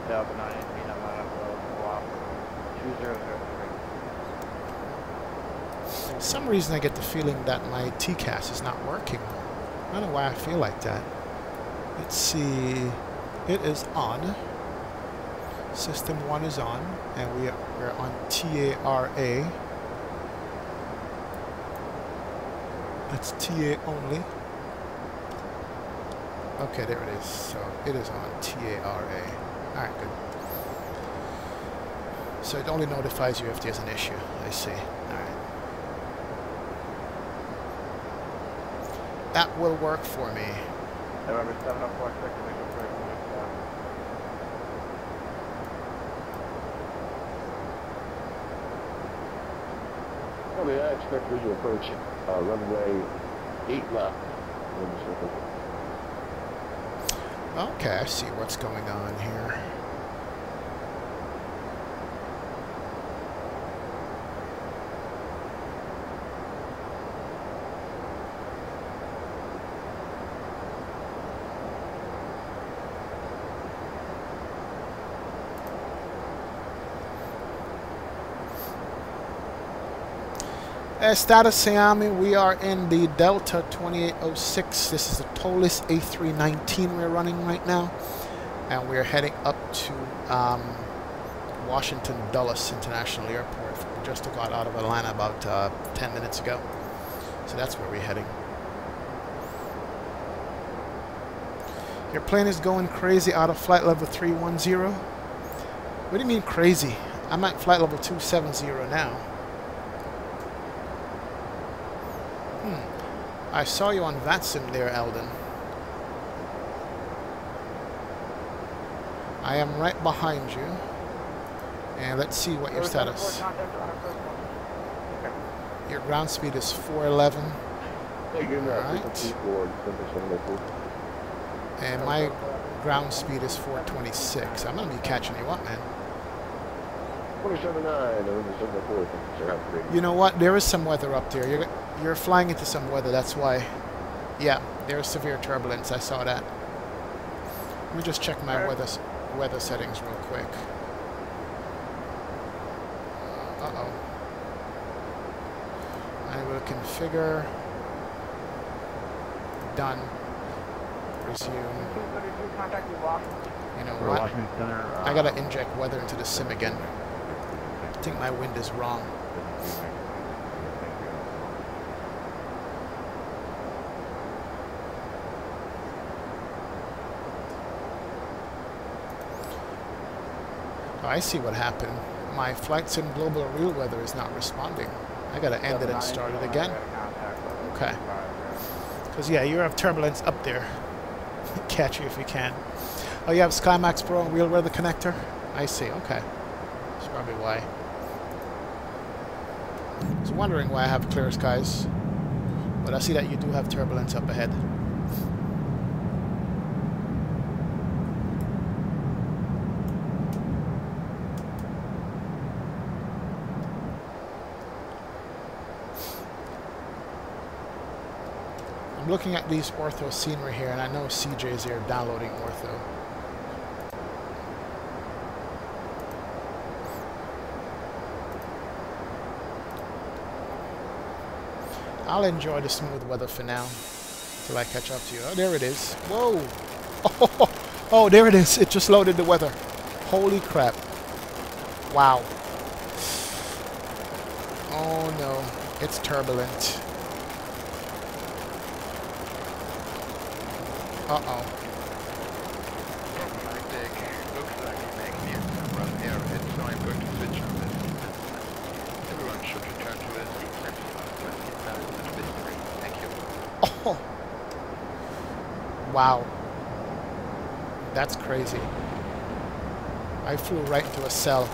Delta 918, Atlanta, block 2003. For some reason I get the feeling that my TCAS is not working. I don't know why I feel like that. Let's see. It is on. System 1 is on, and we're on TARA. That's TA only. Okay, there it is. So it is on TARA. Alright, good. So it only notifies you if there's an issue. I see. Alright. That will work for me. November 704, expect visual break. I expect visual approach, runway 8 left. Okay, I see what's going on here. Status Siami, we are in the Delta 2806. This is the ToliSS A319 we're running right now. And we're heading up to Washington Dulles International Airport. We just got out of Atlanta about 10 minutes ago. So that's where we're heading. Your plane is going crazy out of flight level 310. What do you mean crazy? I'm at flight level 270 now. I saw you on Vatsim there, Eldon. I am right behind you. And let's see what your status. Your ground speed is 411. Alright. And my ground speed is 426. I'm going to be catching you up, man. 279, you know what? There is some weather up there. You're flying into some weather, that's why. Yeah, there's severe turbulence. I saw that. Let me just check my weather settings real quick. Uh-oh. I will configure. Done. Resume. You know what? I gotta inject weather into the sim again. I think my wind is wrong. Oh, I see what happened. My flight sim global real weather is not responding. I gotta end it and start it again. Okay. Because yeah, you have turbulence up there. Catch you if you can. Oh, you have SkyMax Pro and real weather connector? I see, okay. That's probably why. I was wondering why I have clear skies. But I see that you do have turbulence up ahead. I'm looking at these ortho scenery here, and I know CJ's here downloading ortho. I'll enjoy the smooth weather for now, until I catch up to you. Oh, there it is. Whoa! Oh, there it is. It just loaded the weather. Holy crap. Wow. Oh no, it's turbulent. Uh-oh. Looks like we may clear some rough airhead, so I'm going to switch on this. Everyone should return to their seats and fasten their seatbelts and mystery. Thank you. Oh. Wow. That's crazy. I flew right into a cell.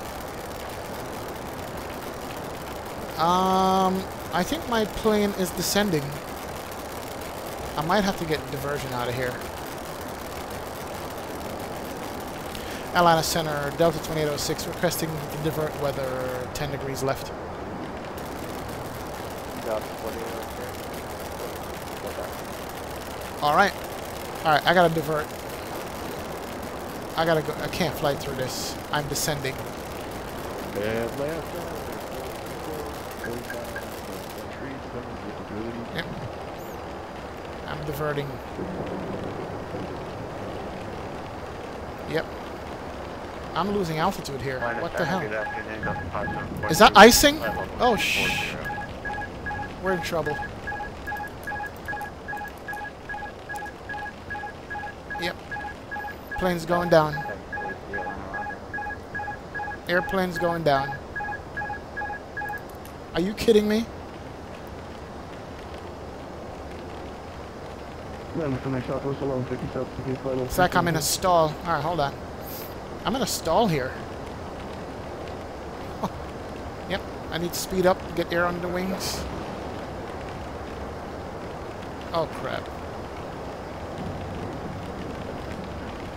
I think my plane is descending. I might have to get diversion out of here. Atlanta Center, Delta 2806, requesting to divert weather 10 degrees left. Alright. Alright, I gotta divert. I gotta go. I can't fly through this. I'm descending. Yep. I'm diverting. Yep. I'm losing altitude here. What the hell? Is that icing? Oh, shh. We're in trouble. Yep. Plane's going down. Airplane's going down. Are you kidding me? It's like I'm in a stall. Alright, hold on. I'm in a stall here. Oh. Yep, I need to speed up, get air under the wings. Oh, crap.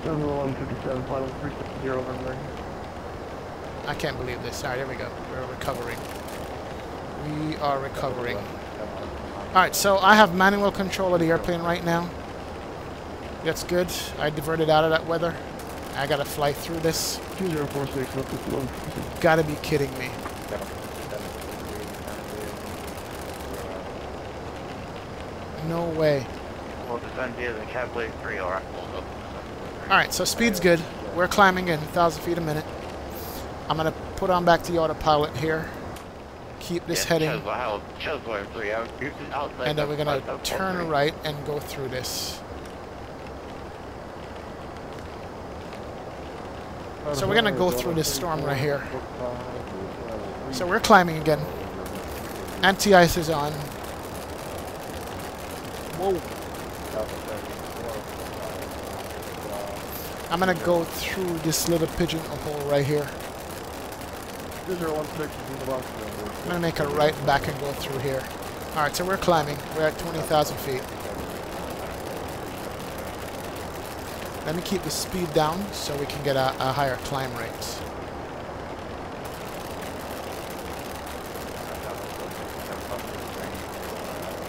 157, final 360 over. I can't believe this. Alright, here we go. We're recovering. We are recovering. Alright, so I have manual control of the airplane right now. That's good. I diverted out of that weather. I gotta fly through this. 2046, Gotta be kidding me. No way. We'll descend via the KATL 3, alright. Alright, so speed's good. We're climbing in 1,000 feet a minute. I'm gonna put on back the autopilot here. Keep this heading. And then we're gonna turn right and go through this. So we're gonna go through this storm right here. So we're climbing again. Anti-ice is on. Whoa. I'm gonna go through this little pigeonhole right here. I'm gonna make a right back and go through here. Alright, so we're climbing. We're at 20,000 feet. Let me keep the speed down so we can get a higher climb rate.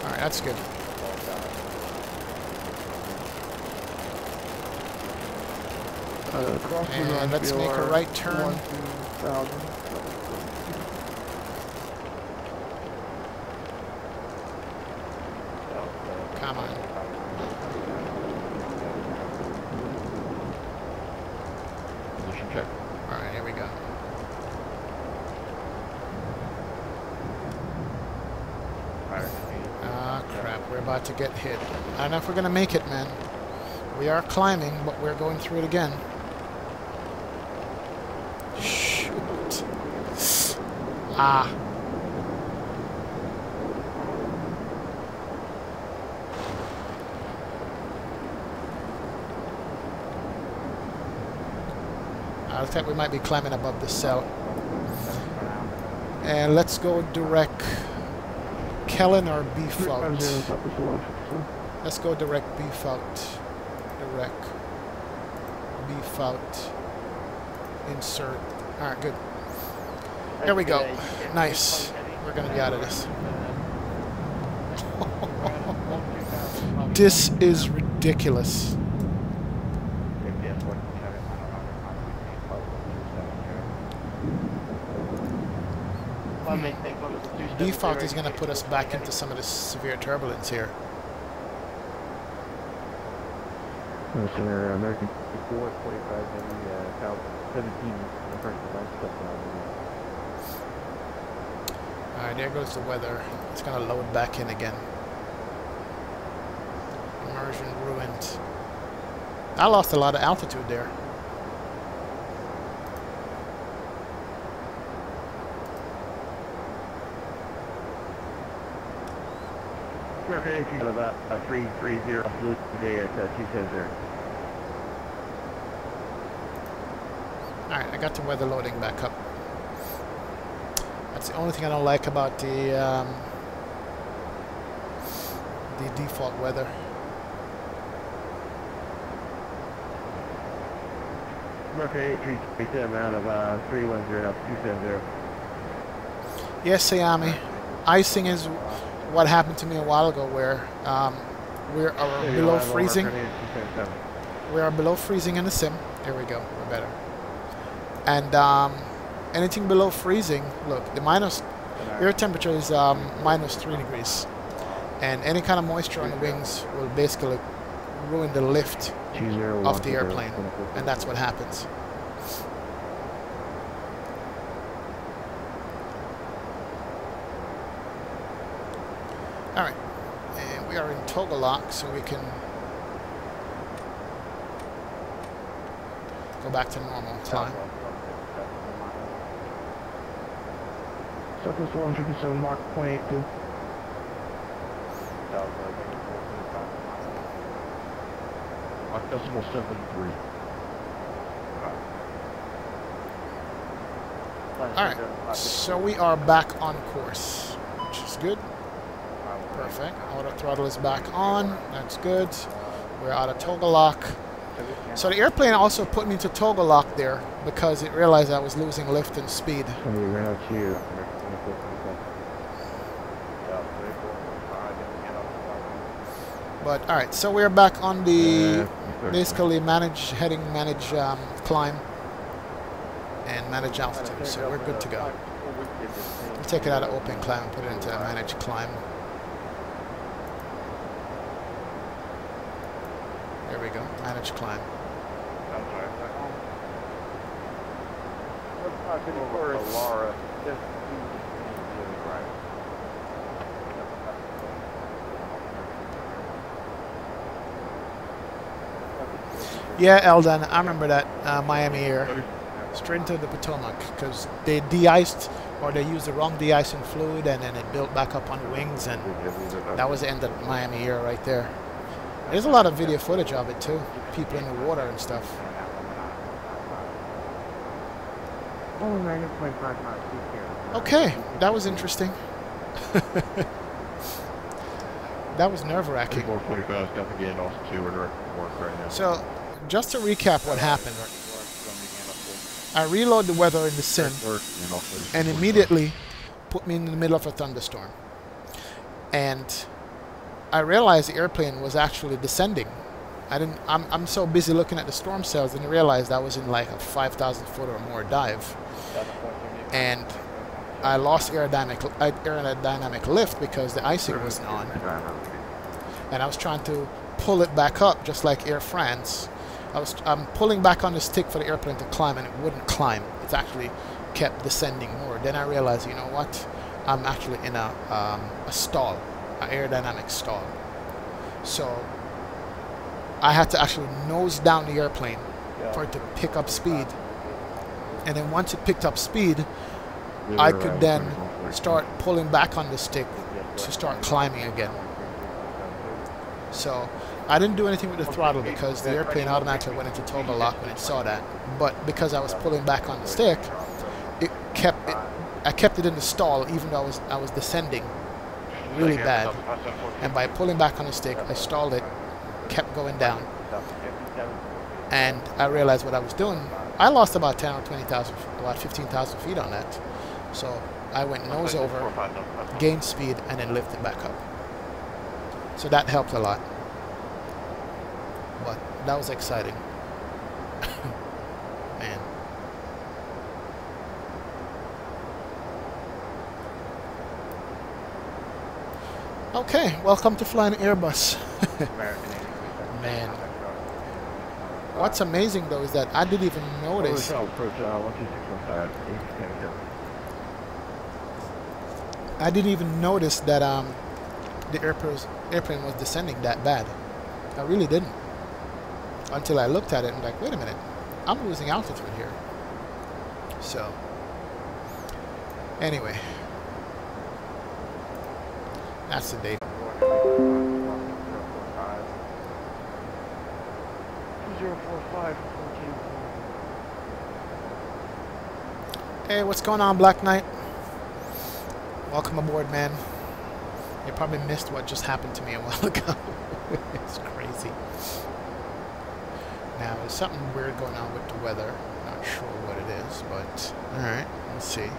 Alright, that's good. And let's make a right turn. Come on. Position check. Alright, here we go. Ah, crap. We're about to get hit. I don't know if we're going to make it, man. We are climbing, but we're going through it again. Shoot. Ah. I think we might be climbing above the cell. And let's go direct Kellen or beef out. Let's go direct beef out. Direct beef out. Insert. Alright, good. There we go. Nice. We're gonna be out of this. This is ridiculous. Default is going to put us back into some of this severe turbulence here. American 445 South 17. Alright, there goes the weather. It's going to load back in again. Immersion ruined. I lost a lot of altitude there. About 330 blue day at 270. Alright, I got the weather loading back up. That's the only thing I don't like about the default weather. Mercury 8337 out of 310 up 270. Yes, Sayami. Icing is what happened to me a while ago where we are below freezing. We are below freezing in the sim. There we go. We're better. And anything below freezing, look, the air temperature is -3 degrees. And any kind of moisture on the wings will basically ruin the lift of the airplane. And that's what happens. Alright. And we are in toggle lock, so we can go back to normal climb. Southwest 157 Mark 0.82. Mark decimal 73. Alright, so we are back on course, which is good. Perfect. Auto throttle is back on. That's good. We're out of toggle lock. So the airplane also put me into toggle lock there because it realized I was losing lift and speed. But alright, so we're back on the basically heading, climb, and manage altitude. So we're good to go. We'll take it out of open climb and put it into manage climb. There we go, manage climb. Yeah, Eldon, I remember that Miami Air, straight into the Potomac, because they de-iced, or they used the wrong de-icing fluid, and then it built back up on the wings, and that was the end of Miami Air right there. There's a lot of video footage of it too, people in the water and stuff. Okay, that was interesting. That was nerve-wracking. So, just to recap what happened, I reload the weather in the sim and immediately put me in the middle of a thunderstorm. And I realized the airplane was actually descending. I'm so busy looking at the storm cells and I realized I was in like a 5,000 foot or more dive. And I lost aerodynamic lift because the icing wasn't on. And I was trying to pull it back up just like Air France. I'm pulling back on the stick for the airplane to climb and it wouldn't climb. It actually kept descending more. Then I realized, you know what? I'm actually in a stall, an aerodynamic stall. So I had to actually nose down the airplane for it to pick up speed. And then once it picked up speed, I could then start pulling back on the stick to start climbing again. So I didn't do anything with the throttle because the airplane automatically went into toggle lock when it saw that. But because I was pulling back on the stick, I kept it in the stall even though I was descending really bad. And by pulling back on the stick, I stalled it, kept going down. And I realized what I was doing. I lost about 10 or 20,000, about 15,000 feet on that. So I went nose over, gained speed, and then lifted back up. So that helped a lot. But that was exciting. Man. Okay, welcome to flying Airbus. Man. What's amazing though is that I didn't even notice. I didn't even notice that the airplane was descending that bad. I really didn't. Until I looked at it and like, wait a minute, I'm losing altitude here. So, anyway, that's the date. 2045, 14. Hey, what's going on, Black Knight? Welcome aboard, man. You probably missed what just happened to me a while ago. It's crazy. Now, there's something weird going on with the weather. Not sure what it is, but alright, let's see.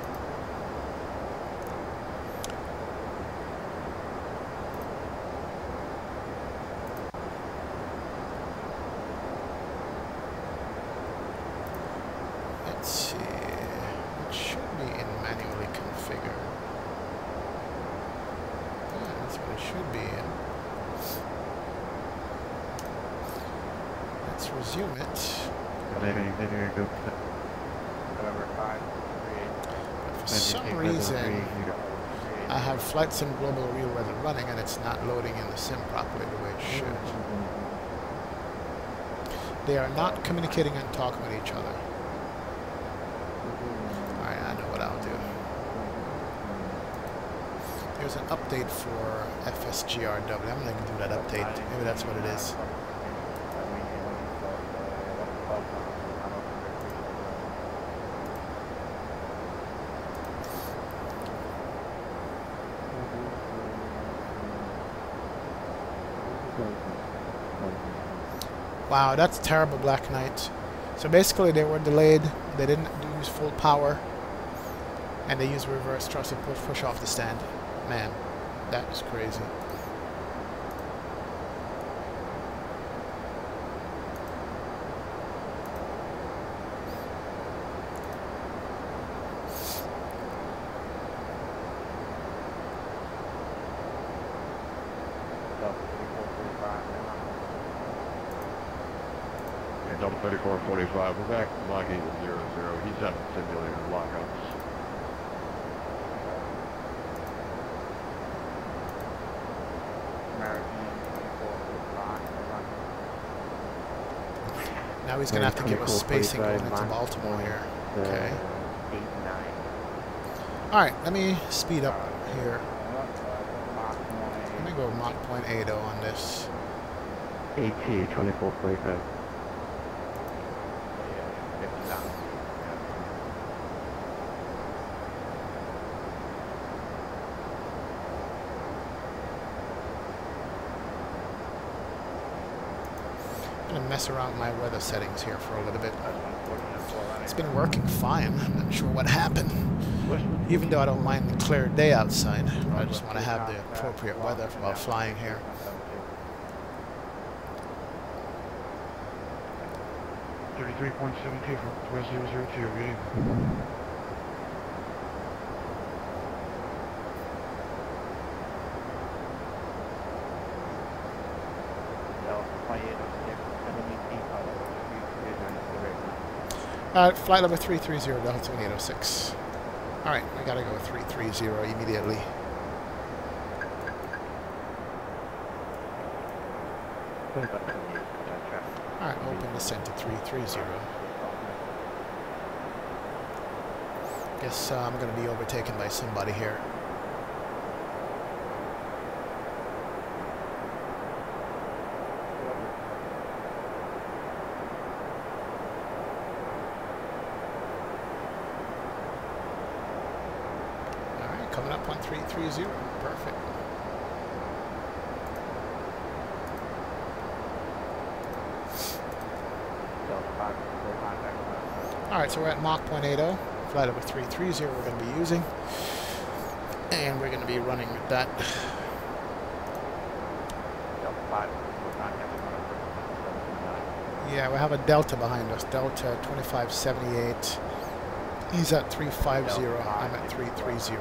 Let's see. It should be in manually configure. Yeah, that's what it should be in. Let's resume it. But for some reason, I have Flight Sim Global Real Weather running and it's not loading in the sim properly the way it should. They are not communicating and talking with each other. Alright, I know what I'll do. There's an update for FSGRW. I'm going to do that update. Maybe that's what it is. Wow, that's terrible, Black Knight. So basically they were delayed, they didn't use full power, and they used reverse thrust to push off the stand. Man, that is crazy. Delta 3445, we're back to log 8 with 00. He's having simulator lockouts. Now he's going to have to give us spacing going into Baltimore here. Okay. Alright, let me speed up here. Let me go Mach 0.80 on this. AT 2445. I'm going to mess around with my weather settings here for a little bit. It's been working fine. I'm not sure what happened. Even though I don't mind the clear day outside, I just want to have the appropriate weather while flying here. .72 for West 002, okay? Flight level 330, Delta 2806. Alright, I gotta go 330 immediately. Alright, open descent to 330. Guess I'm gonna be overtaken by somebody here. Coming up on 330. Perfect. Alright, so we're at Mach 0.80. Flight over 330 we're going to be using. And we're going to be running with that. Yeah, we have a Delta behind us. Delta 2578. He's at 350. I'm at 330.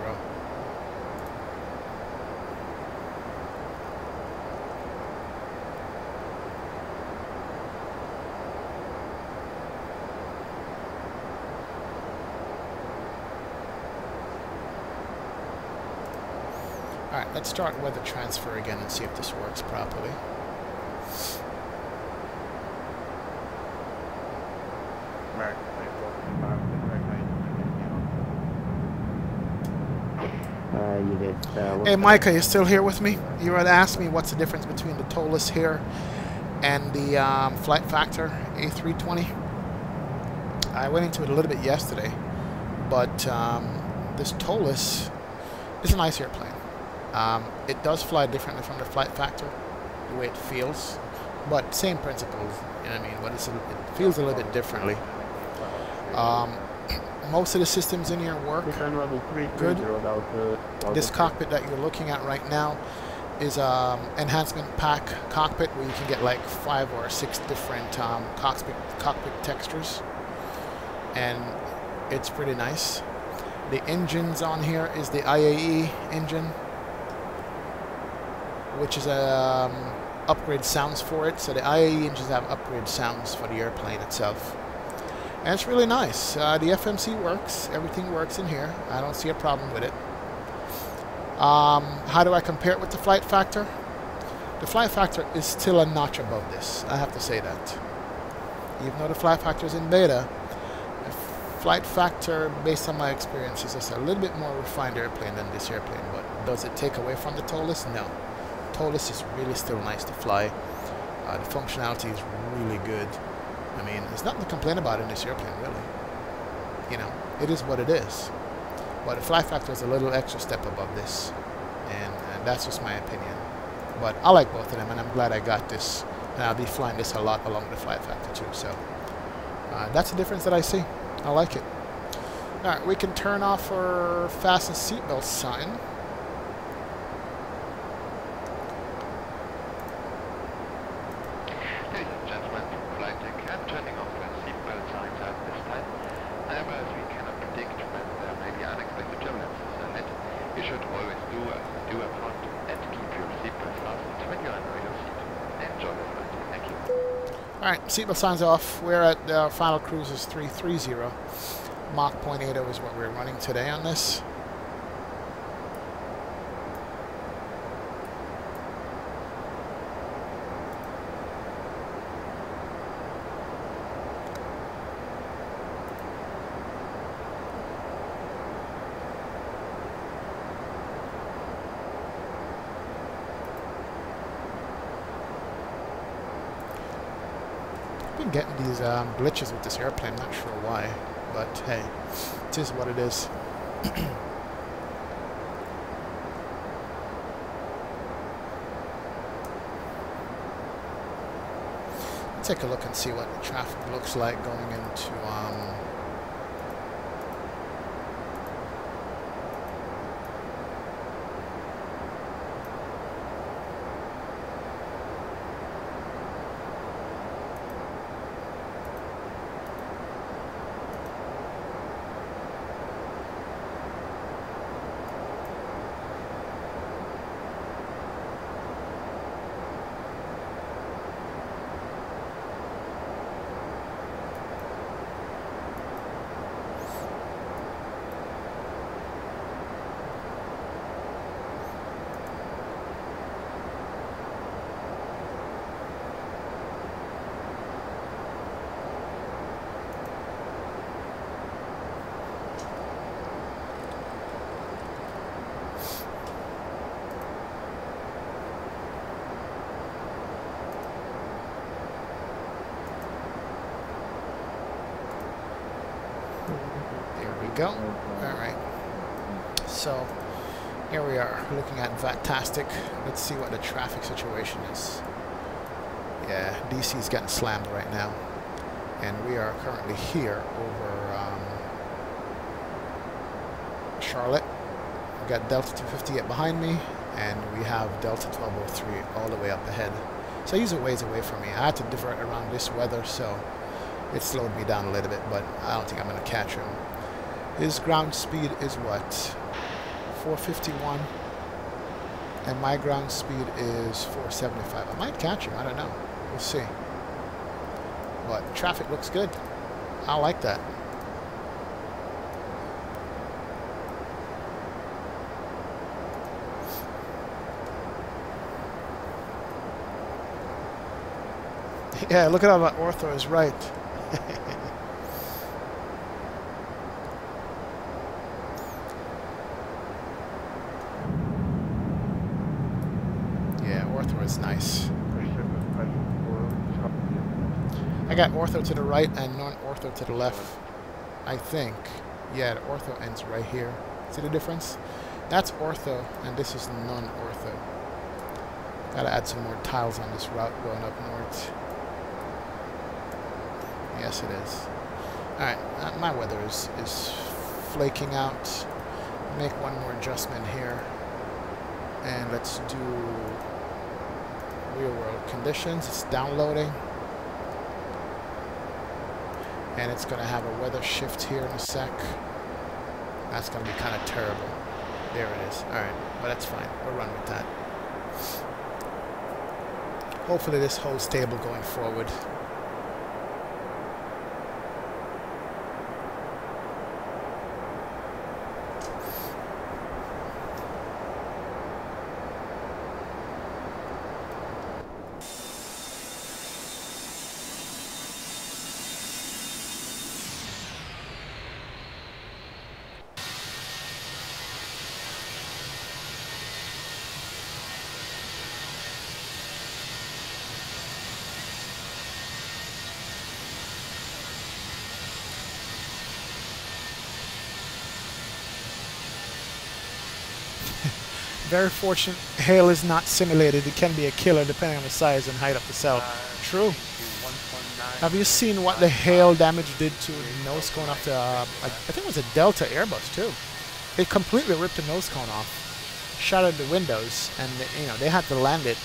Alright, let's start weather transfer again and see if this works properly. You did. Hey Micah, you still here with me? You had asked me what's the difference between the ToliSS here and the Flight Factor A320. I went into it a little bit yesterday. But this ToliSS is a nice airplane. It does fly differently from the flight factor, the way it feels, but same principles, you know what I mean, but it feels a little bit differently. Most of the systems in here work good. This cockpit that you're looking at right now is enhancement pack cockpit where you can get like 5 or 6 different cockpit textures, and it's pretty nice. The engines on here is the IAE engine, which is upgrade sounds for it. So the IAE engines have upgrade sounds for the airplane itself. And it's really nice. The FMC works. Everything works in here. I don't see a problem with it. How do I compare it with the flight factor? The flight factor is still a notch above this. I have to say that. Even though the flight factor is in beta, the flight factor, based on my experience, is just a little bit more refined airplane than this airplane. But does it take away from the ToliSS? No. ToliSS is really still nice to fly. The functionality is really good. I mean, there's nothing to complain about in this airplane, really. You know, it is what it is. But the flight factor is a little extra step above this. And that's just my opinion. But I like both of them, and I'm glad I got this. And I'll be flying this a lot along with the flight factor, too. So, that's the difference that I see. I like it. Alright, we can turn off our fasten seatbelt sign. Alright, seatbelt signs off. We're at final cruise is 330. Mach 0.80 is what we're running today on this. Been getting these glitches with this airplane, not sure why, but hey, it is what it is. Let's take a look and see what the traffic looks like going into go. Alright. So, here we are, looking at Vatastic. Let's see what the traffic situation is. Yeah, DC's getting slammed right now. And we are currently here over Charlotte. We've got Delta 258 behind me, and we have Delta 1203 all the way up ahead. So he's a ways away from me. I had to divert around this weather, so it slowed me down a little bit, but I don't think I'm going to catch him. His ground speed is what? 451. And my ground speed is 475. I might catch him, I don't know. We'll see. But traffic looks good. I like that. Yeah, look at how that ortho is right. Yeah, ortho is nice. I got ortho to the right and non-ortho to the left, I think. Yeah, the ortho ends right here. See the difference? That's ortho, and this is non-ortho. Gotta add some more tiles on this route going up north. Yes, it is. Alright, my weather is flaking out. Make one more adjustment here. And let's do real world conditions. It's downloading. And it's going to have a weather shift here in a sec. That's going to be kind of terrible. There it is. Alright, but that's fine. We'll run with that. Hopefully this holds stable going forward. Very fortunate hail is not simulated. It can be a killer depending on the size and height of the cell. True. Have you seen what the hail damage did to the nose cone off the, I think it was a Delta Airbus too. It completely ripped the nose cone off, shattered the windows, and you know, they had to land it.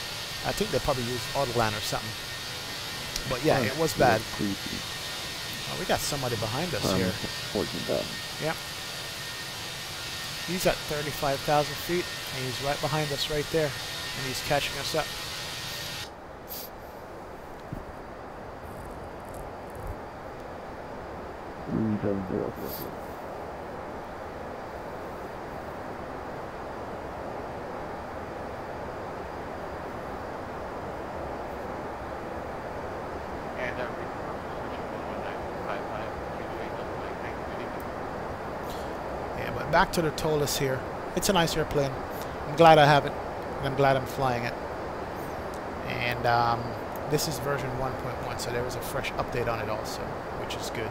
I think they probably used Autoland or something. But yeah, it was bad. Oh, we got somebody behind us here. Yep. He's at 35,000 feet, and he's right behind us right there, and he's catching us up. Back to the ToliSS here. It's a nice airplane. I'm glad I have it, and I'm glad I'm flying it. And this is version 1.1, so there was a fresh update on it also, which is good.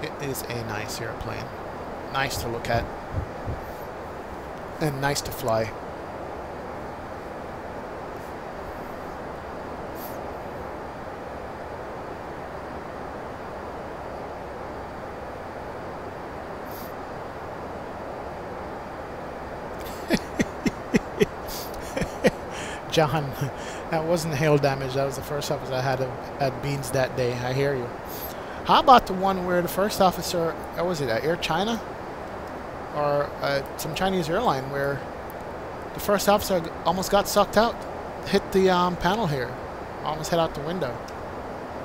It is a nice airplane. Nice to look at. And nice to fly. John, that wasn't hail damage. That was the first officer I had at Beans that day. I hear you. How about the one where the first officer, what was it, Air China? Or some Chinese airline where the first officer almost got sucked out. Hit the panel here. Almost hit out the window.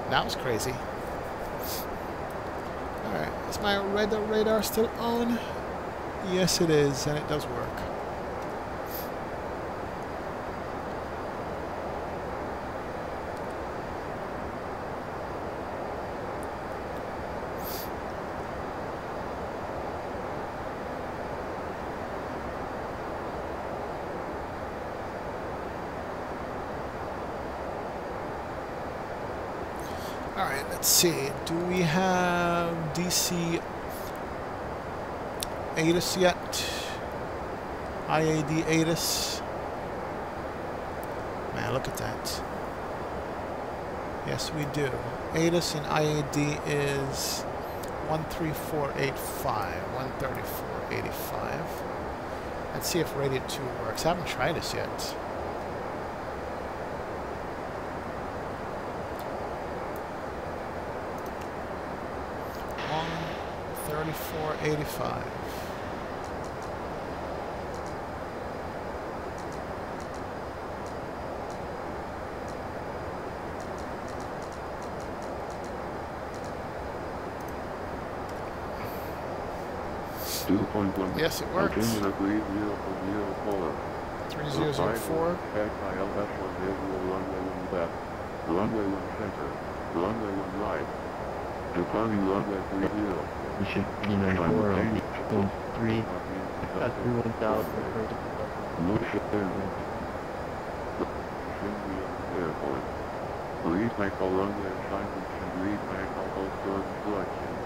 That was crazy. Alright, is my radar still on? Yes, it is, and it does work. Alright, let's see. Do we have DC ATIS yet? IAD ATIS? Man, look at that. Yes, we do. ATIS and IAD is 13485, 13485. Let's see if Radiant 2 works. I haven't tried this yet. 13485. Yes, it works. 3004. Runway 1 center. Runway 1 right. Departing runway 30. Mission 394, 3. That's 31000. No ship airport. Please make all runway assignments and read make all those Jordan selections.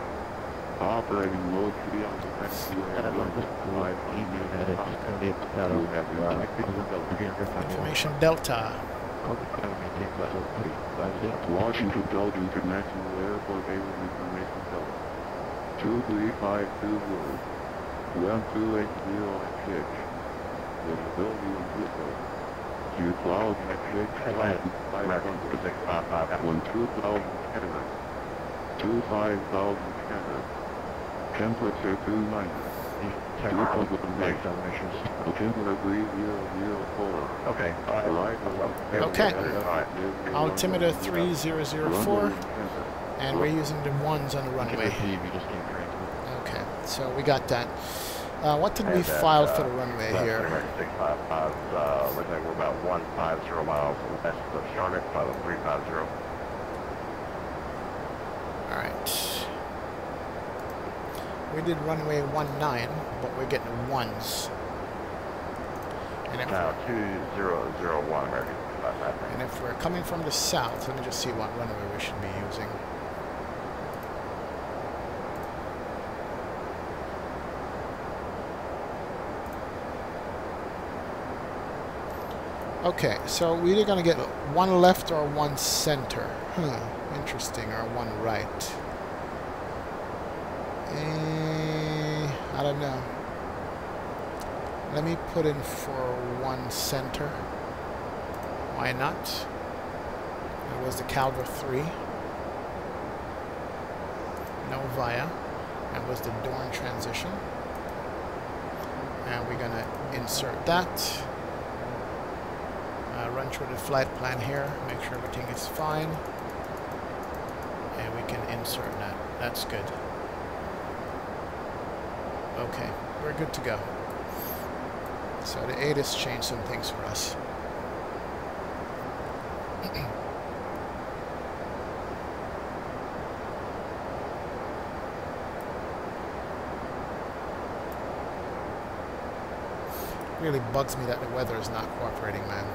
Operating mode should be on the taxiway at 1-5 Information Delta. Washington Belgium International Airport Able Information Delta. 23520. 1280 Visibility on Pluto. Q cloud at 6,500. 25,000 Canada. Temperature 290. Temperature 304. Okay. Okay. Altimeter 3004. And we're using the ones on the runway. Okay, so we got that. What did we file for the runway here? 655, looks like we're about 150 miles west of Charlotte, 50350. Alright. We did runway 19, but we're getting ones. And if now 2001 American. And if we're coming from the south, let me just see what runway we should be using. Okay, so we're either going to get one left or one center. Interesting, or one right. I don't know. Let me put in for one center. Why not? That was the Calver 3. No via. That was the Dorn transition. And we're going to insert that. Run through the flight plan here, make sure everything is fine, and we can insert that. That's good. Okay, we're good to go. So the ATIS changed some things for us. Really bugs me that the weather is not cooperating, man.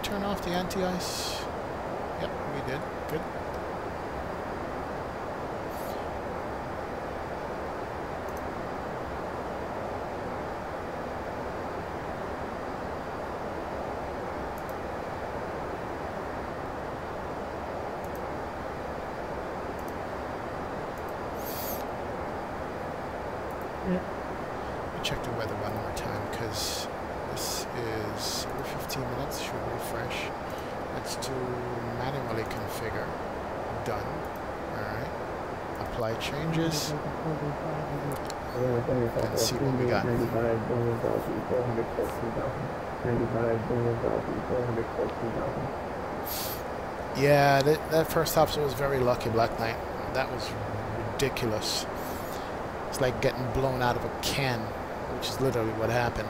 Turn off the anti-ice? Yep, we did. Good. Check the weather one more time, because this is every 15 minutes, should refresh. Let's do manually configure. Done. Alright. Apply changes. And see what we got. Yeah, that first officer was very lucky, Black Knight. That was ridiculous. It's like getting blown out of a can, which is literally what happened.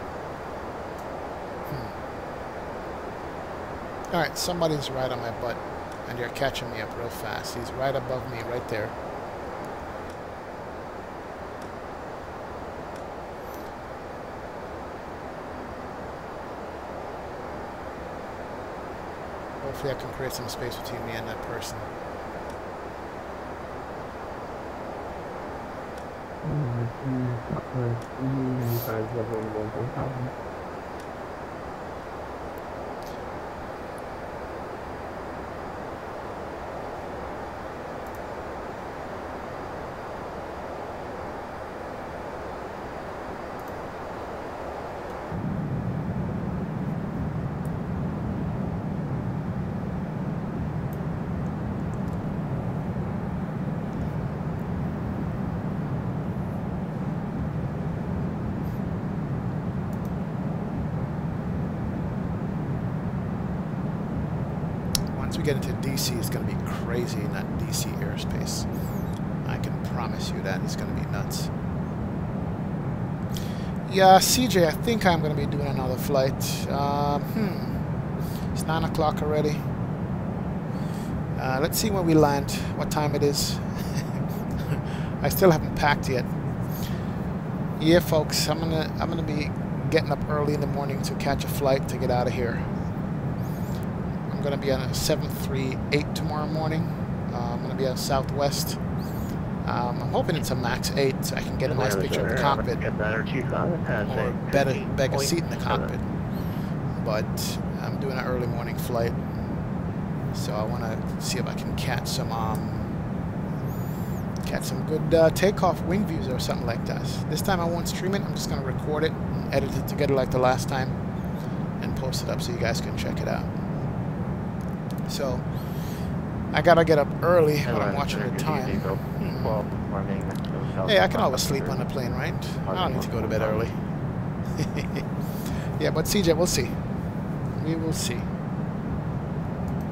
Alright, somebody's right on my butt, and they're catching me up real fast. He's right above me, right there. Hopefully I can create some space between me and that person. Once we get into DC, it's going to be crazy in that DC airspace. I can promise you that. It's going to be nuts. Yeah, CJ, I think I'm going to be doing another flight. It's 9 o'clock already. Let's see when we land, what time it is. I still haven't packed yet. Yeah, folks, I'm gonna be getting up early in the morning to catch a flight to get out of here. I'm going to be on a 738 tomorrow morning. I'm going to be on Southwest. I'm hoping it's a max 8 so I can get a nice picture of the cockpit, or better seat in the cockpit. But I'm doing an early morning flight, so I want to see if I can catch some good takeoff wing views or something like that. This time I won't stream it. I'm just going to record it and edit it together like the last time and post it up so you guys can check it out. So I gotta get up early when I'm watching the time. Hey, I can always sleep on the plane, right? I don't need to go to bed early. Yeah, but CJ, we'll see. We will see.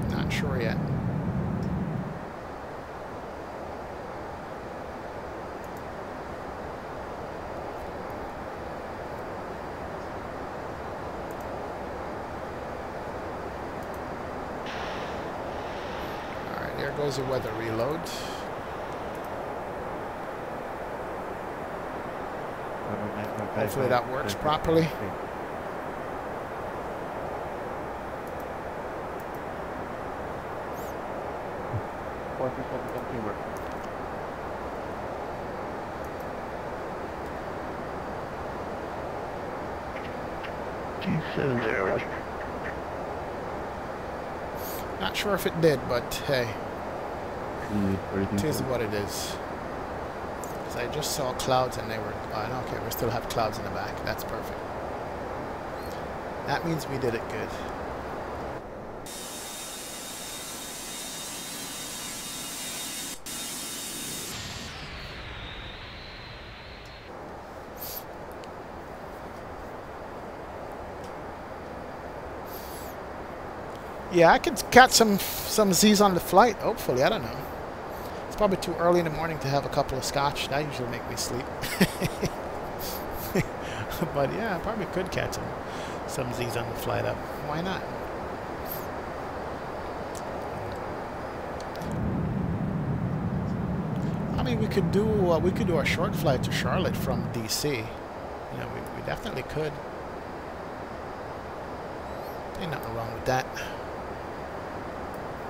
Not sure yet. Alright, there goes the weather reload. Hopefully that works properly. Not sure if it did, but hey, it is what it is. Because I just saw clouds and they were, okay, we still have clouds in the back. That's perfect. That means we did it good. Yeah, I could catch some Z's on the flight, hopefully. I don't know. It's probably too early in the morning to have a couple of scotch. That usually make me sleep. But yeah, I probably could catch some Z's on the flight up. Why not? I mean, we could do a short flight to Charlotte from DC. You know, we definitely could. Ain't nothing wrong with that.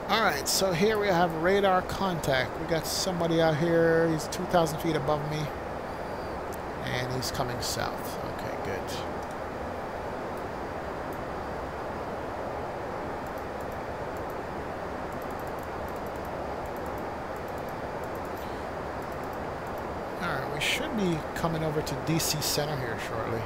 Alright, so here we have radar contact. We got somebody out here. He's 2,000 feet above me. And he's coming south. Okay, good. Alright, we should be coming over to DC Center here shortly.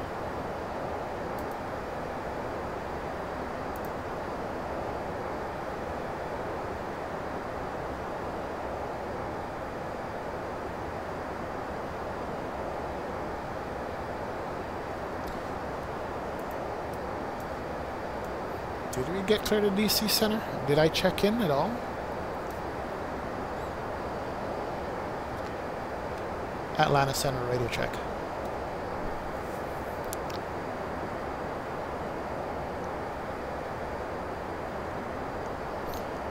Did we get clear to DC Center? Did I check in at all? Atlanta Center radio check.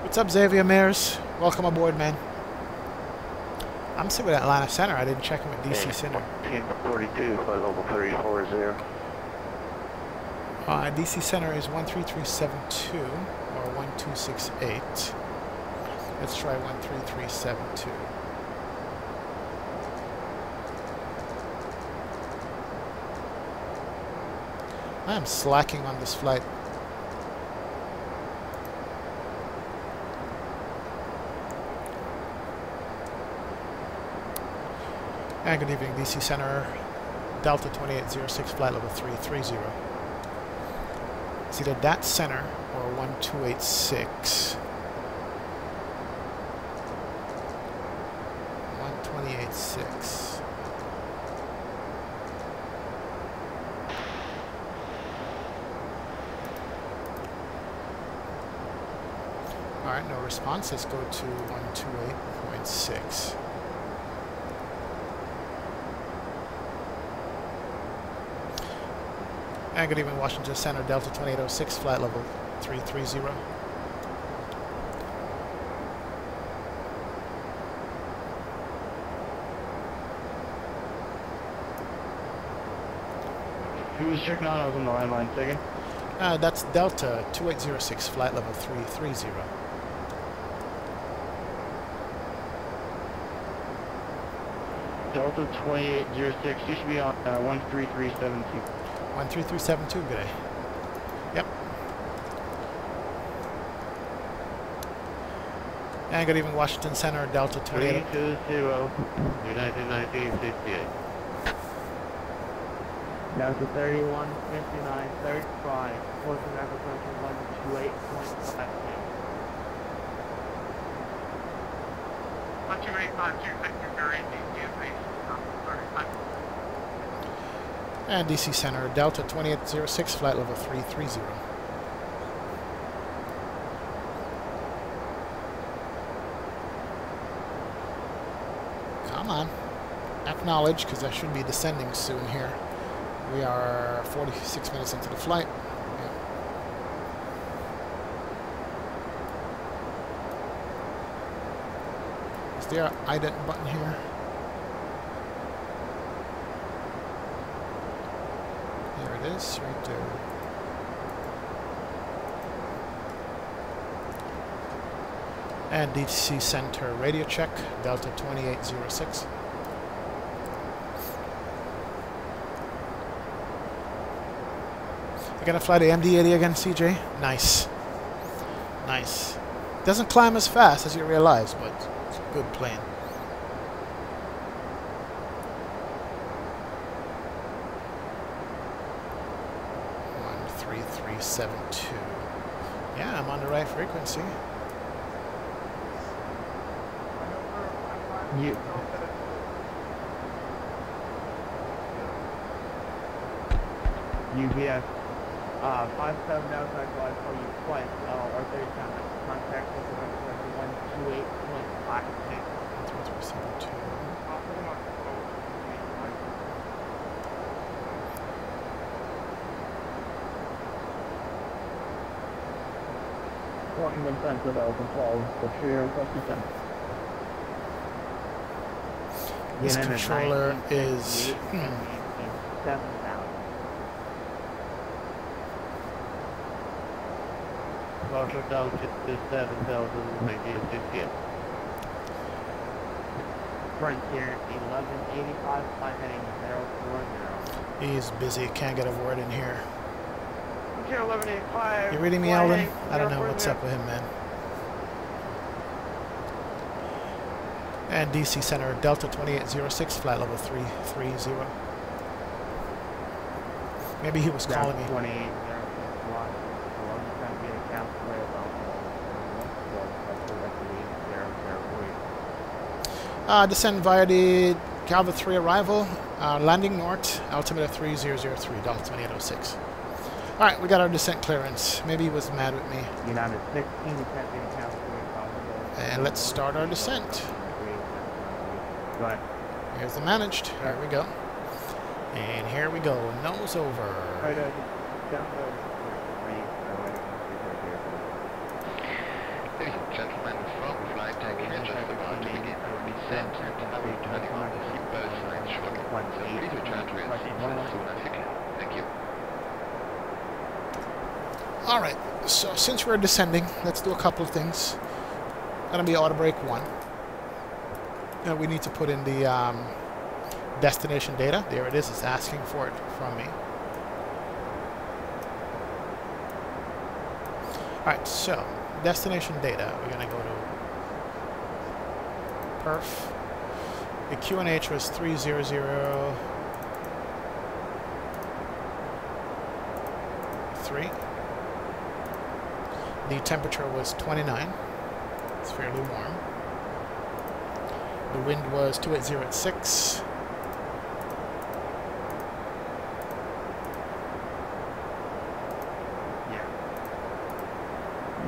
What's up, Xavier Mears? Welcome aboard, man. I'm sitting with Atlanta Center. I didn't check in with DC Center. Team 42, flight level 340. DC Center is 13372 or 1268. Let's try 13372. I am slacking on this flight. And good evening, DC Center, Delta 2806, flight level 330. It's either that center or 1286. 1286. Alright, no response. Let's go to 128.6. And good evening, Washington Center, Delta 2806, flight level 330. Who was checking on? I was on the landline second. That's Delta 2806, flight level 330. Delta 2806, you should be on 13372. 13372, good day. Yep. And good evening, Washington Center, Delta 28. 320, United 1968. Delta 3159, 35, closing approaching 128.52. 12852, thank you very much. And DC Center, Delta 2806, flight level 330. Come on. Acknowledge, because I should be descending soon here. We are 46 minutes into the flight. Yeah. Is there an ident button here? There it is, right there. And DC Center radio check, Delta 2806. You're gonna fly the MD-80 again, CJ? Nice. Nice. Doesn't climb as fast as you realize, but it's a good plane. Yeah, I'm on the right frequency. UVS 57 outside glide for you twice, or 30 times. Contact with the 128.56. 13372. Washington Center, Delta 12, the tree request descent. This controller is 7,000. Marshall down to 7,000, Frontier 1185, flight heading 040. He's busy, can't get a word in here. Frontier 1185. You reading me, Alden? I don't know what's up with him, man. And DC Center, Delta 2806, flight level 330. Maybe he was calling me. 2806, descend via the Calva 3 arrival, landing north, altimeter 3003, Delta 2806. Alright, we got our descent clearance. Maybe he was mad with me. United 16, and let's start our descent. Go ahead. Here's the managed. Here we go. And here we go. Nose over. Ladies and gentlemen, from flight deck here just about to begin our descent, and I will be turning on the seatbelt signs shortly. So please return to your seats as soon as you can. Thank you. Alright, so since we're descending, let's do a couple of things. Gonna be auto brake 1. We need to put in the destination data. There it is. It's asking for it from me. Alright, so destination data. We're going to go to perf. The QNH was 300.3. The temperature was 29. It's fairly warm. The wind was 280 at 6.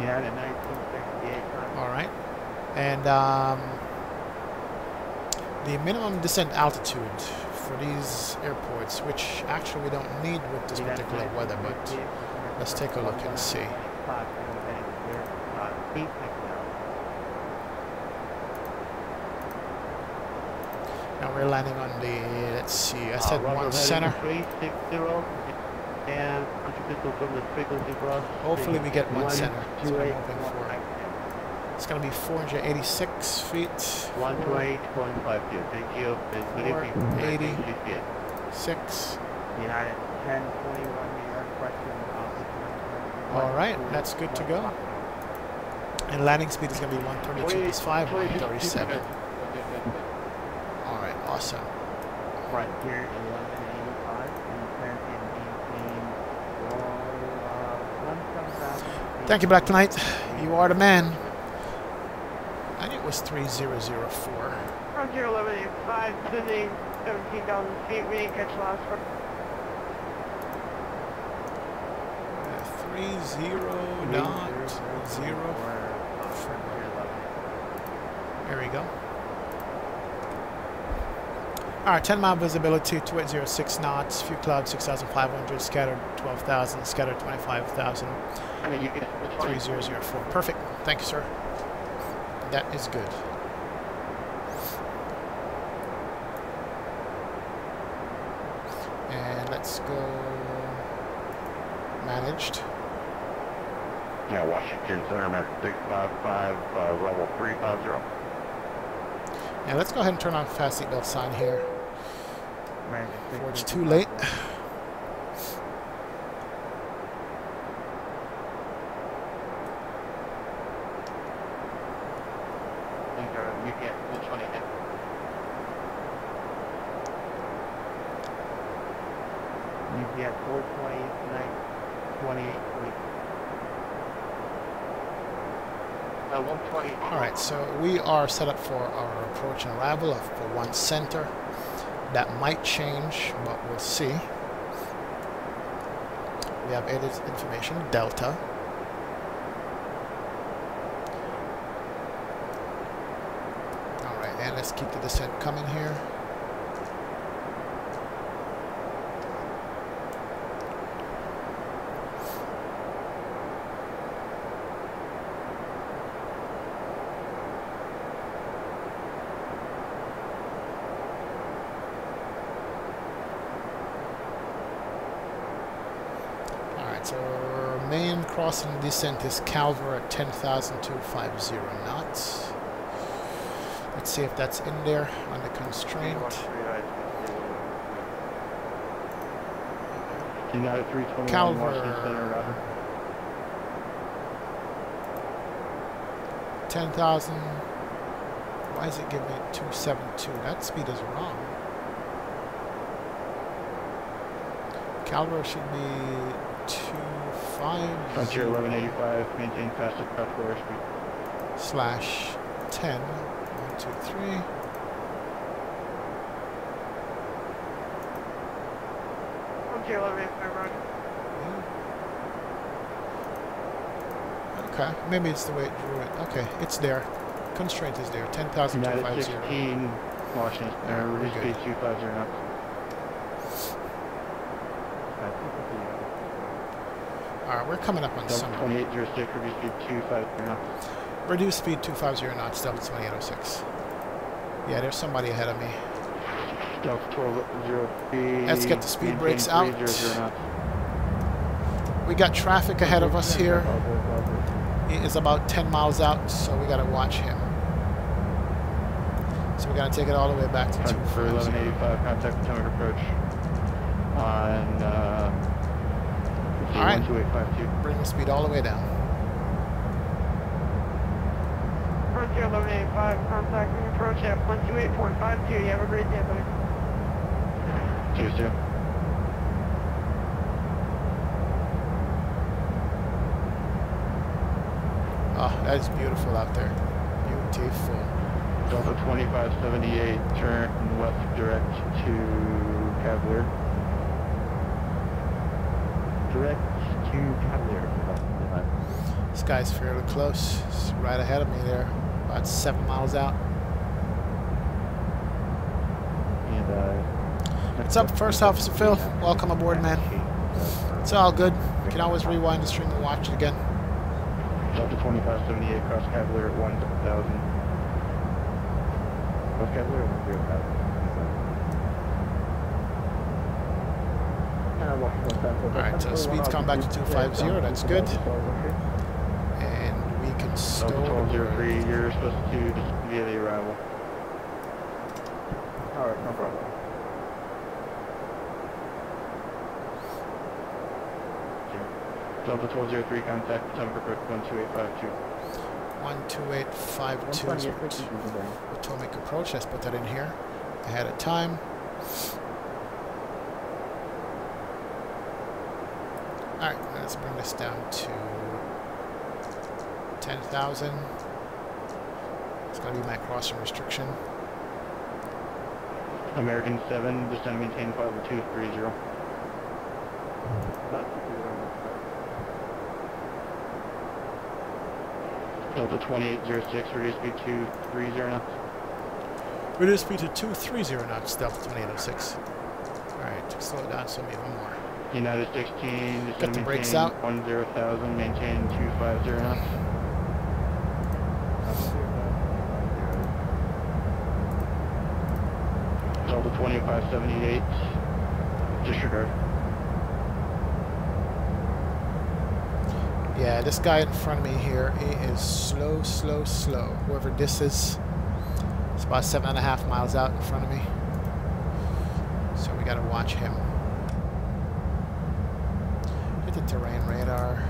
Yeah, at 1968. Alright. And the minimum descent altitude for these airports, which actually we don't need with this particular weather, but let's take a look and see. Now we're landing on the, let's see, I said 1 center. And pistol from the frequency cross. Hopefully we get one center. That's what I'm 128, hoping for. It's going to be 486 feet. 128.52. Thank you. And good evening. 86. United 1021 New York, question. All right, that's good to go. And landing speed is going to be 132 plus 5, 137. All right, awesome. Right here, 1185, and between Thank you, Black Knight. You are the man. I knew it was 3004. Roger 1185, descending 17,000 feet. We didn't catch last one. 30.04. There we go. Alright, 10 mile visibility, 2806 knots, few clouds 6,500, scattered 12,000, scattered 25,000, 3004. Perfect. Thank you, sir. That is good. And let's go managed. Yeah, Washington Center, 655, level 350. Yeah, let's go ahead and turn on fast seatbelt sign here before it's too late. You get which one again? You get 420, 28, 120. Alright, so we are set up for our approach and arrival for 1 center. That might change, but we'll see. We have added information, Delta. Alright, and let's keep the descent coming here. So our main crossing descent is Calver at 10,250 knots. Let's see if that's in there under constraint. Calver 10,000. Why is it giving me 272? That speed is wrong. Calver should be 25. Frontier 1185, maintain fastest craft floor speed. /10, 1, 2, 3. Frontier 1185, Roger. Okay, maybe it's the way it drew it. Okay, it's there. Constraint is there. 10,250. 16, Washington, reduce speed 250 knots. Alright, we're coming up on some. 2806, reduce speed 250 knots. Reduce speed 250 knots, Delta 2806. Yeah, there's somebody ahead of me. Delta 1203. Let's get the speed brakes out. We got traffic ahead of us here. He is about 10 miles out, so we gotta watch him. So we gotta take it all the way back to 1185, contact Potomac approach on Alright, 12852. bring the speed all the way down. Frontier 1185, contacting approach at 128.52. You have a great day, buddy. Cheers, Jim. Oh, that is beautiful out there. Beautiful. Delta 2578, turn left direct to Cavalier. Direct to Cavalier. This guy's fairly close. He's right ahead of me there. About 7 miles out. And, What's up, First Officer Phil? Welcome aboard, man. It's all good. You can always rewind the stream and watch it again. Delta 2578, cross Cavalier at 1,000. Cross Cavalier at 1,000. Alright, so speed's come back to 250, that's good. And we can stow the bird. 1203, you're supposed to via the arrival. Alright, no problem. Delta 1203, contact September 12852. 12852 is Potomac approach. Let's put that in here ahead of time. Alright, let's bring this down to 10,000. It's going to be my crossing restriction. American 7, descend and maintain 50230. Delta 2806, reduce speed to 30 knots. Reduce speed to 230 knots, Delta 2806. Alright, slow it down some even more. United 16, Get the brakes out. 10,000, maintain 250 knots. Delta 2578, disregard. Yeah, this guy in front of me here, he is slow, slow, slow. Whoever this is, it's about 7.5 miles out in front of me. So we gotta watch him. Hit the terrain radar.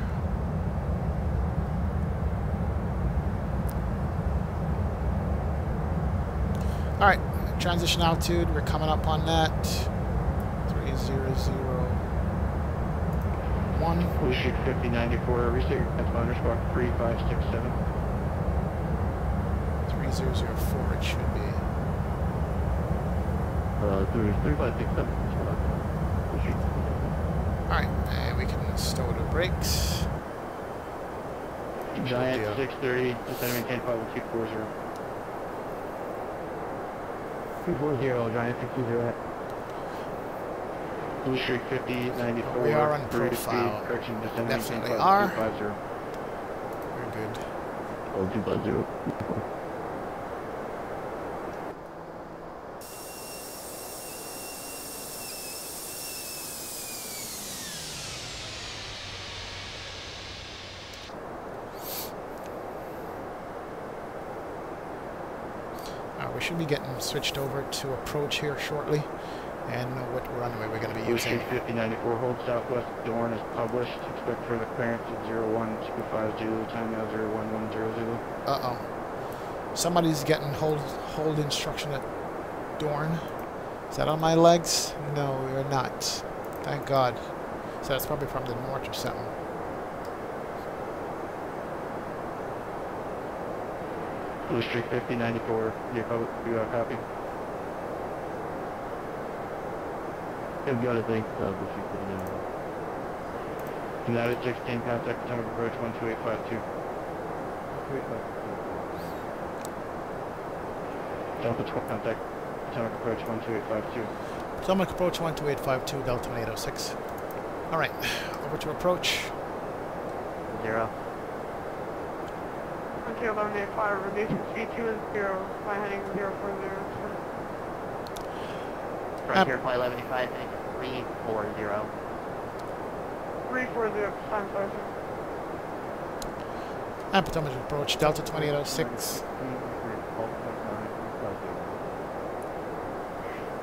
Alright, transition altitude, we're coming up on that. 3001. Pushback 5094, reset your transponder spark 3567. 3004 it should be. 3567. Alright, and we can stow the brakes. Giant 630, descend and maintain 51240. 240, Giant 620. Pushback 5094. We are on profile. Correction, descend and maintain Definitely are. 550. We're good. 250. We should be getting switched over to approach here shortly and know what runway we're going to be using. 5094, hold southwest Dorn is published. Expect further clearance at 0150, time now 01100. Uh-oh. Somebody's getting hold instruction at Dorn. Is that on my legs? No, you're not. Thank God. So that's probably from the north or something. Blue Streak 5094, you got a copy? I've got a thing, Blue Streak 5094. United 16, contact Potomac approach 12852. Delta 12, contact Potomac approach 12852. Potomac approach 12852, Delta 2806. Alright, over to approach. 0. 1185, reducing speed 2 and 0, by heading 040. Frontier flight 1185, heading 340. 340, time closing. And Potomac approach, Delta 2806.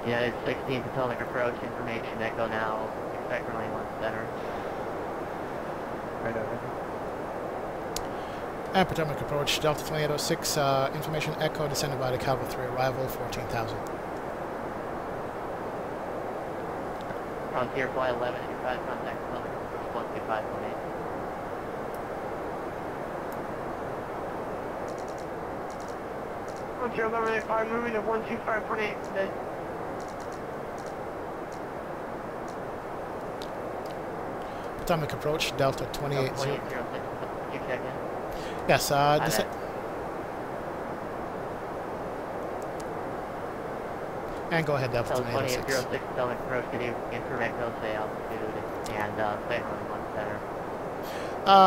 United 16, Potomac approach, information echo now, expect runway 1 center. Right over. And Potomac approach, Delta 2806, information echo, descended by the Cavalry 3 arrival, 14,000. Frontier flight 1185, contact Potomac approach 12518. Frontier 1185, moving to 125.8 today. Potomac approach, Delta 2806. You check in? Yes, and go ahead, Delta 2806. 2806, Potomac approach, can you information no say altitude and plan runway 1 center?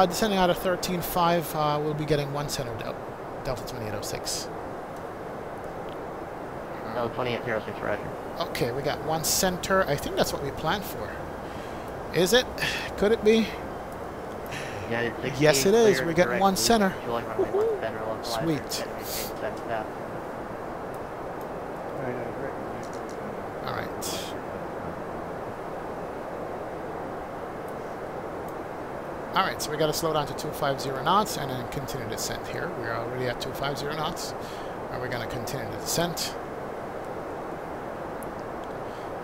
Descending out of 13.5, we'll be getting 1 center, Delta 2806. No, 2806, roger. Okay, we got 1 center. I think that's what we planned for. Is it? Could it be? United 16, Yes, it is. clear We're getting direct one loop, center. fueling runway 1 center, localizer, Sweet. center, maintain 7,000. All right. All right, so we got to slow down to 250 knots and then continue descent here. We're already at 250 knots. And we're going to continue the descent.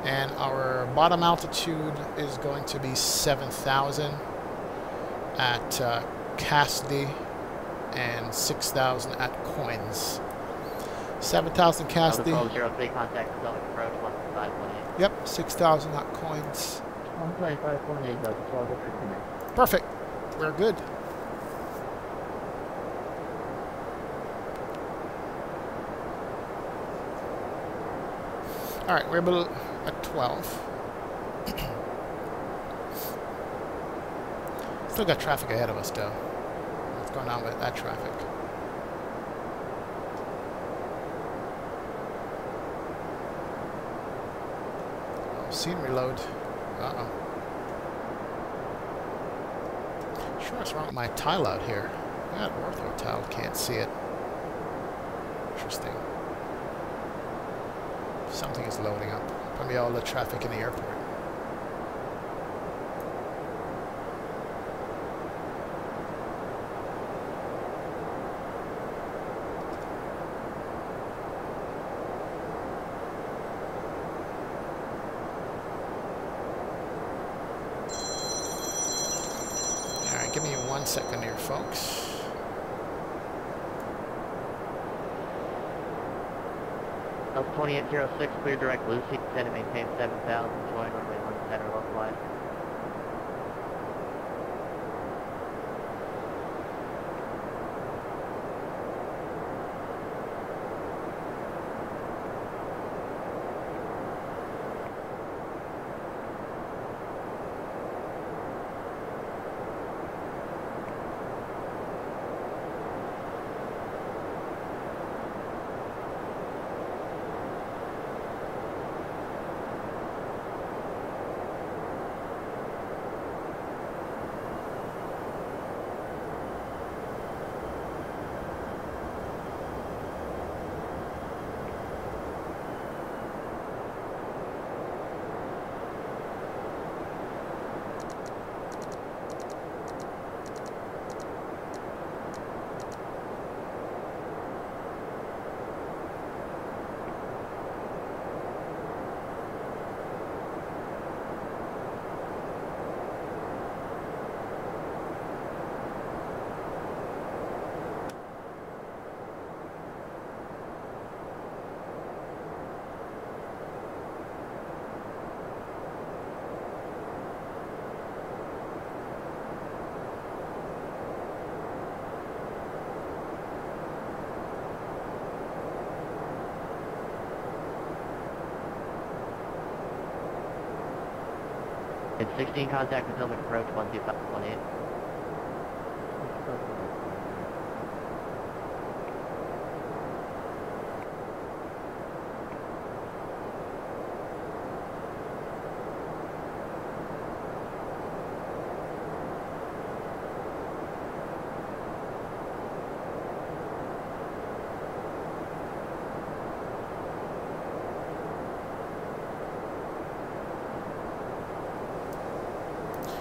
And our bottom altitude is going to be 7,000 at KATL and 6,000 at Coins. 7,000 KATL. 1203, contact Pacific approach 125.8. Yep, 6,000 at Coins. 125.8, that's 1203. Perfect. We're good. All right, we're below at 12. Still got traffic ahead of us, though. What's going on with that traffic? Oh, scenery load. Uh-oh. Sure, what's wrong with my tile out here? I got ortho tile, can't see it. Interesting. Something is loading up. Probably all the traffic in the airport. Alright, give me 1 second here, folks. Up 2806, clear direct Lucy, descend and maintain 7,000, join runway 1 center, localizer. It's 16, contact Potomac approach 125.8.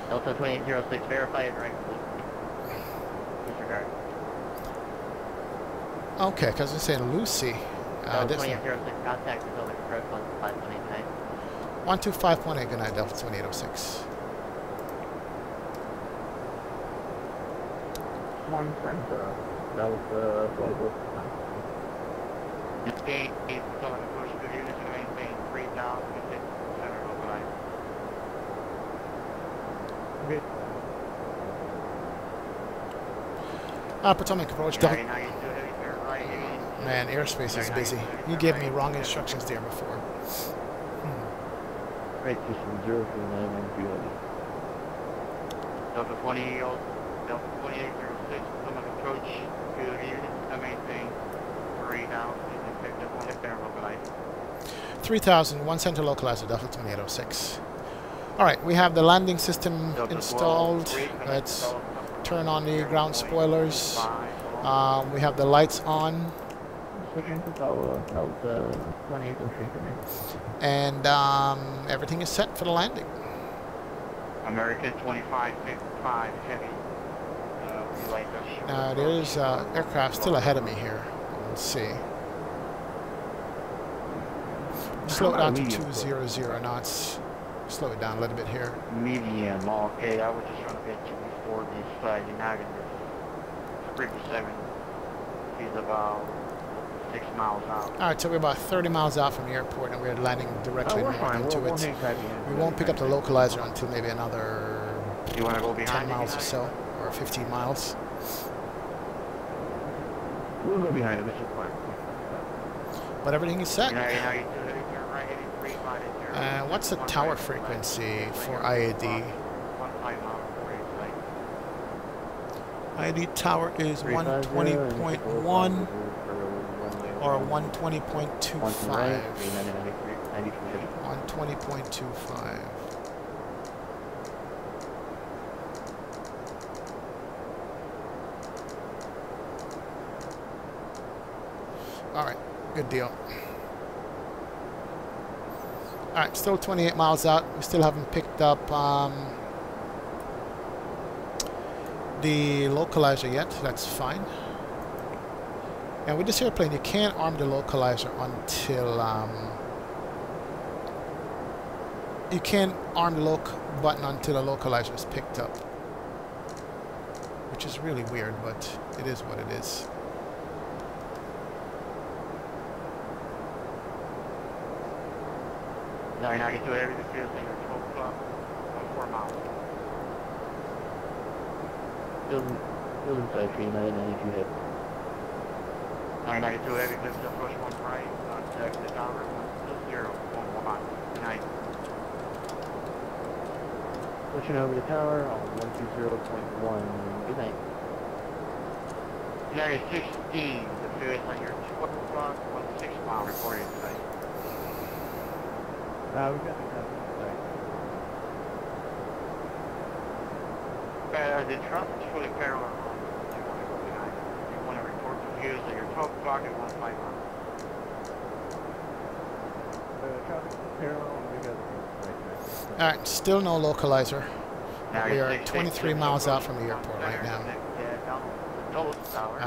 Delta 2806, verify your direct loop. Disregard. Okay, because I'm saying Lucy. Delta 2806, contact Potomac approach 125.89. 125.8, good night, Delta 2806. 1 center, Delta 12. Gate 8, Potomac approach to units and maintain 3,000 center, localizer. Potomac approach. Man, airspace is busy. You gave me wrong instructions there before. Right, system 039 Delta 2806, Potomac approach to units and maintain 3,000 center, localizer. 3,000, 1 center localizer, Delta 2806. Alright, we have the landing system installed. Let's turn on the ground spoilers. We have the lights on. And everything is set for the landing. American 2555 heavy. There's aircraft still ahead of me here. Let's see. Slow it down to 200 knots. Slow it down a little bit here. Medium, okay. I was just trying to get you before this United 347. He's about 6 miles out. Alright, so we're about 30 miles out from the airport and we're landing directly north into it. We won't pick up the localizer until maybe another 10 miles or so, or 15 miles. We'll go behind it, Mr. Clark. But everything is set. What's the tower frequency for IAD? IAD tower is 120.1 or 120.25. 120.25. Alright, good deal. Alright, still 28 miles out. We still haven't picked up the localizer yet. That's fine. And with this airplane, you can't arm the localizer until you can't arm the loc button until the localizer is picked up, which is really weird, but it is what it is. Now you're not going to do everything feels like you're 12 o'clock, 4 miles. Still inside 392 hit. Now you're not going to do everything, lift up, push one right, contact the tower, 120.1. Good night. Pushing over the tower on 120.1. Good night. United 16, the feels like you're 12 o'clock, 6 mile reporting tonight. We've got the captain the truck is fully parallel. You want to go behind. You want to report to views that you're 12 o'clock at 15 miles. traffic parallel and we got the right. Alright, still no localizer. Now We are 23 miles out from the airport right now.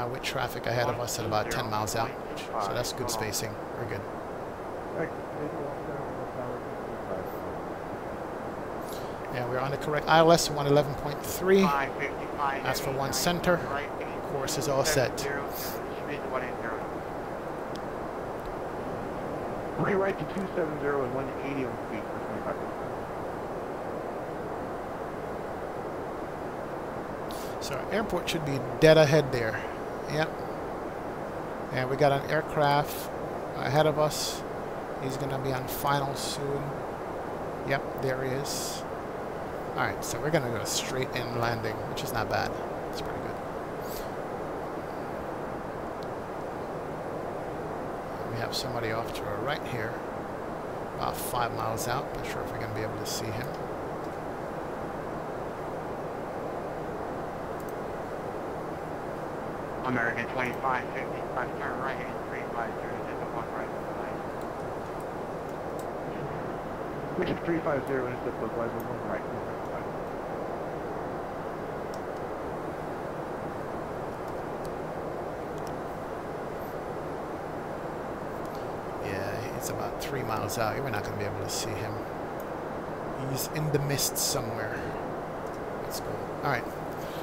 With traffic ahead of us at about 10 miles out. So that's good spacing. We're good. Yeah, we're on the correct ILS 111.3. That's for one center. Course is all set. Okay, right to 270 and 180 on speed for 25%. So our airport should be dead ahead there. Yep. And we got an aircraft ahead of us. He's going to be on final soon. Yep, there he is. Alright, so we're going to go straight in landing, which is not bad. It's pretty good. We have somebody off to our right here, about 5 miles out. Not sure if we're going to be able to see him. American 2555, turn right and 350, and one right to the right. Richard 350 and it's the localizer, one right. Yeah, it's about 3 miles out. We're not going to be able to see him. He's in the mist somewhere. Let's go. Alright.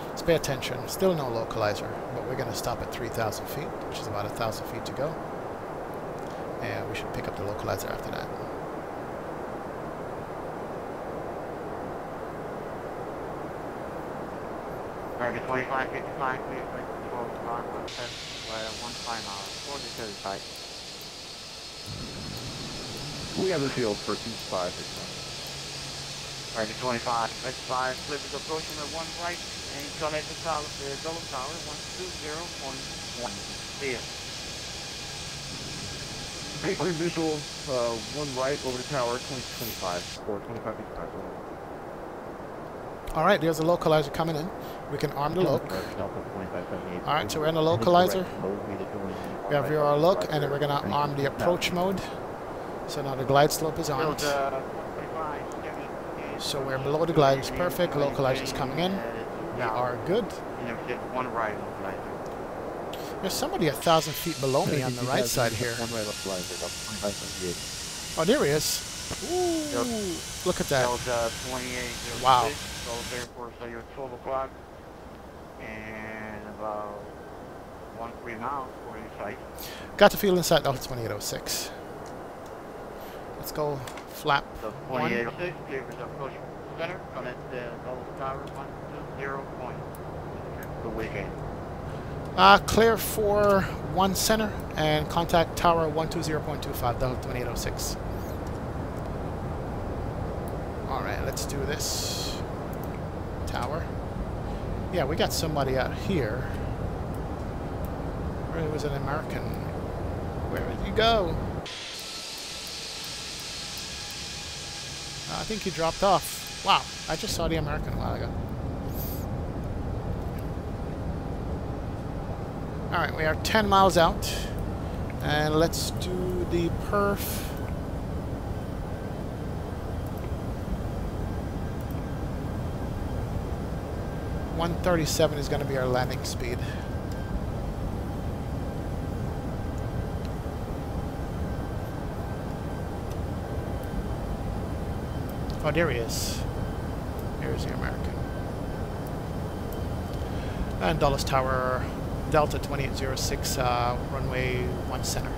Let's pay attention. Still no localizer, but we're going to stop at 3,000 feet, which is about 1,000 feet to go. And we should pick up the localizer after that. American 2555, please, like 12 o'clock, 15 miles, 40 site. We have the field for 25. American 2555, flip is approaching at one right. And collect the tower, the double tower, 120.1. Clear. Hey, clear visual, one right over the tower, 2025, or 2555. Alright, there's a localizer coming in. We can arm the loc. Alright, so we're in the localizer. We have our loc, and then we're going to arm the approach mode. So now the glide slope is armed. So we're below the glide, it's perfect. Localizer's coming in. We are good. One right localizer. There's somebody 1,000 feet below me on the right side here. Oh, there he is. Ooh, look at that. Wow. So 12 o'clock and about 3 miles, 45. Got the field inside Delta 2806. Let's go flap So 2806, clear for the approach center, connect the double tower 120 point. The weekend. Clear for 1 center and contact tower 120.25, Delta 2806. Alright, let's do this. Tower. Yeah, we got somebody out here. Where was an American? Where did he go? I think he dropped off. Wow, I just saw the American a while ago. Alright, we are 10 miles out. And let's do the perf. .137 is going to be our landing speed. Oh, there he is. Here's the American. And Dulles Tower, Delta 2806, runway 1 center.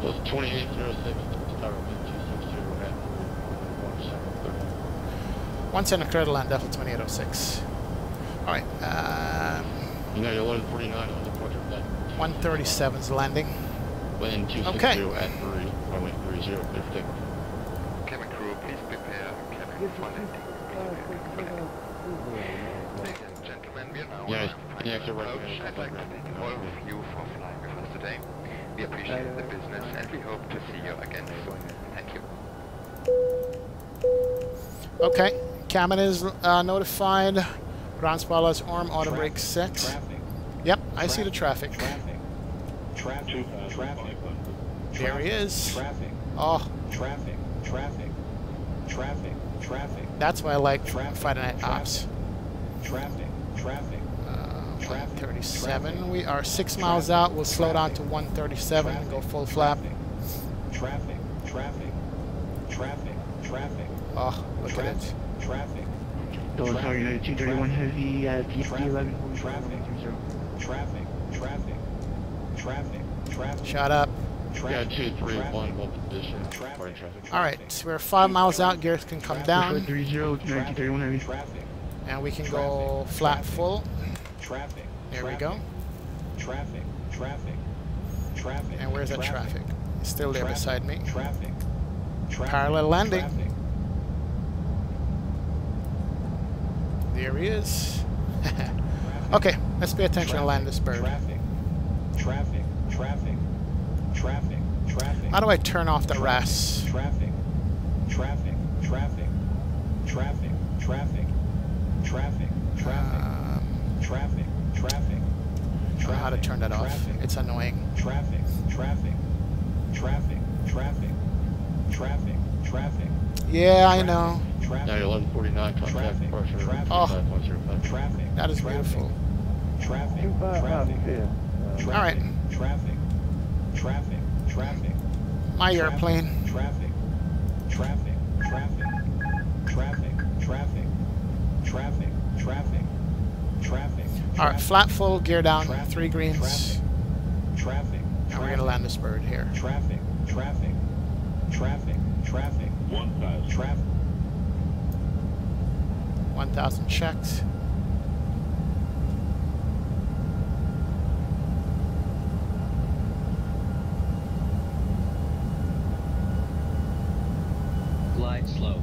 So 2806, Tower 1260 at 1 center. 1 center, clear to land, Delta 2806. Alright, You know, you're 149 on the portrait of that. 137's landing. Wind 260 at 3, runway 30, clear for takeoff. Cabin crew, please prepare cabin for landing. Ladies and gentlemen, we are now on our final approach. I'd like to thank all of you for flying with us today. We appreciate the business and we hope to see you again soon. Thank you. Okay, cabin is notified. Ground spoilers arm, auto brake set. Yep, I see the traffic. Traffic. There he is. Traffic. Oh. Traffic. That's why I like Friday Night Ops. Traffic. 137. We are 6 miles out. We'll slow down to 137 and go full flap. Traffic. Oh, look at it. Traffic. Dulles Tower United 231 Heavy at P11. Traffic. Shut up. Yeah, 231, one position. Alright, we're 5 miles out. Gears can come down. 1931 Heavy. And we can go flat full. There we go. And where's that traffic? It's still there beside me. Parallel landing. There he is. Okay, let's pay attention and land this bird. How do I turn off the RAS? I don't know how to turn that off. It's annoying. Yeah, I know. Now you're 1149, contact departure. Oh, that is beautiful. Alright. My airplane. Alright, flat full, gear down, 3 greens. And we're going to land this bird here. 1,000 checked. Glide slow.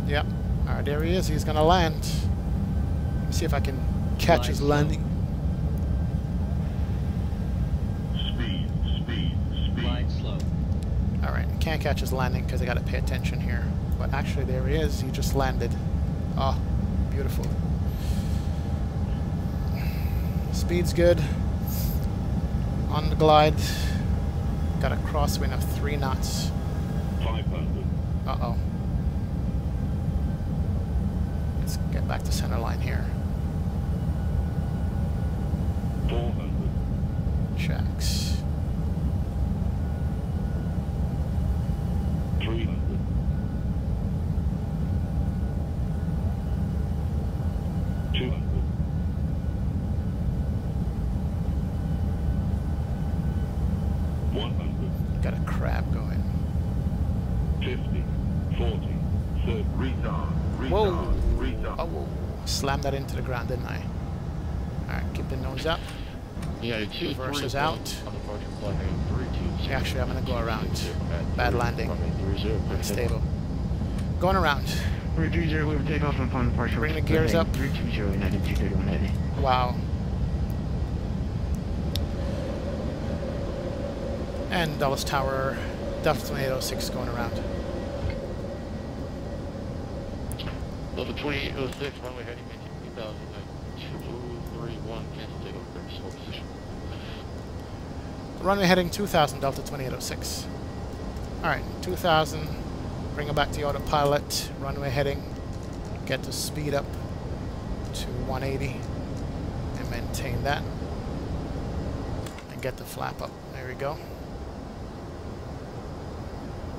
Yep. Alright, there he is. He's going to land. Let me see if I can catch his landing. Speed. Glide slow. Alright, can't catch his landing because I got to pay attention here. But actually there he is, he just landed. Oh, beautiful. Speed's good. On the glide. Got a crosswind of 3 knots. 500. Uh-oh. Let's get back to center line here. 400. Checks. 300. 200. 100. Got a crab going. 50. 40. 30. Retard. Whoa! Retard. Oh, whoa. Slammed that into the ground, didn't I? Alright, keep the nose up. Yeah, Reverses out. Yeah, Actually, I'm gonna go around. Bad landing. Unstable. Going around. 330, we have takeoff and final departure. Bring the gears up. 320, 9231 heading. Wow. And Dulles Tower, Delta 2806 going around. Delta 2806, runway heading into 2031, cancel takeoff, very slow position. Runway heading 2000, Delta 2806. Alright, 2000. Bring it back to the autopilot. Runway heading. Get the speed up to 180. And maintain that. And get the flap up. There we go.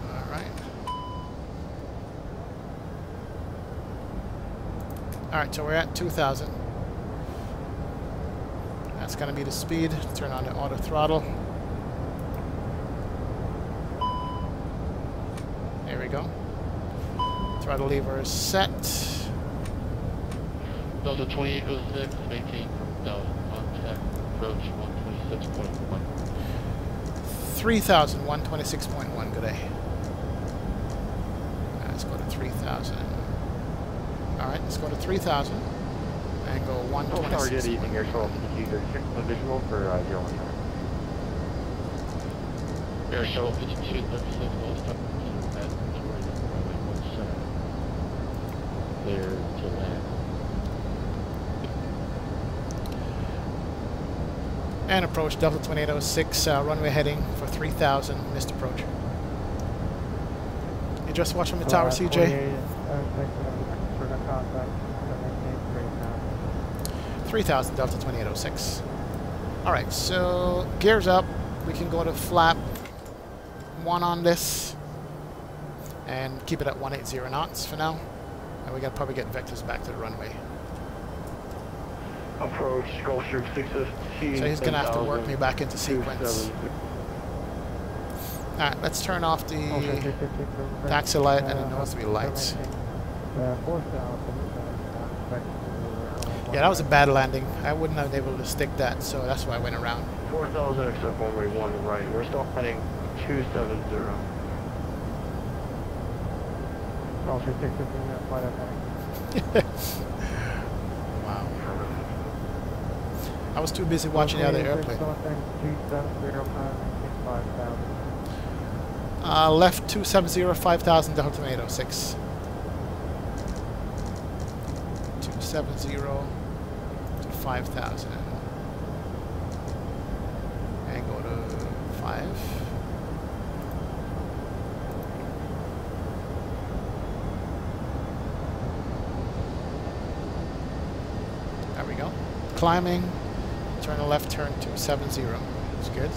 Alright. Alright, so we're at 2000. That's going to be the speed. Turn on the auto throttle. There we go. Throttle lever is set. Delta 2806, maintain contact, approach 126.1. 3000, 126.1, good day. Let's go to 3000. Alright, let's go to 3000. And go 126. Good evening, Air 12 a visual for 01. Air Shuttle 5236, last time at runway 17. Clear to land. And approach Delta 2806, runway heading for 3000, missed approach. You just watch from the tower, CJ? 3000, Delta 2806. Alright, so gears up. We can go to flap 1 on this and keep it at 180 knots for now. And we gotta probably get vectors back to the runway. Approach Gulfstream 615. So he's gonna have to work me back into sequence. Alright, let's turn off the taxi light and the nosewheel lights. Yeah, that was a bad landing. I wouldn't have been able to stick that, so that's why I went around. 4000 except runway 1 right. We're still heading 270. Wow. I was too busy watching the other airplane. Left 270, 5000, Delta 2806. 270 to 5000. And go to 5. There we go. Climbing. Turn the left, turn 270. It's good.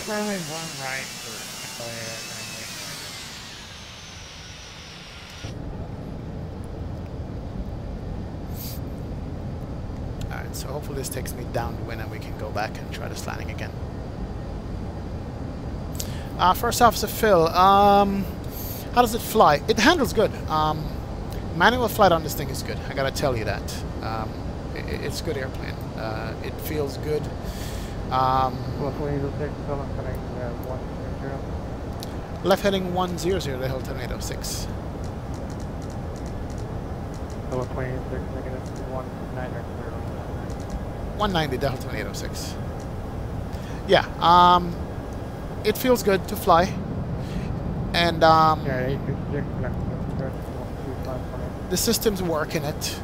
Runway 1 right for Alright, so hopefully this takes me downwind and we can go back and try this landing again. First Officer Phil, how does it fly? It handles good. Manual flight on this thing is good, I gotta tell you that. It's a good airplane. It feels good. Left heading 100, the Hilton 806. 26, negative 19. 190, Delta 2806. Yeah, it feels good to fly. And the system's working it.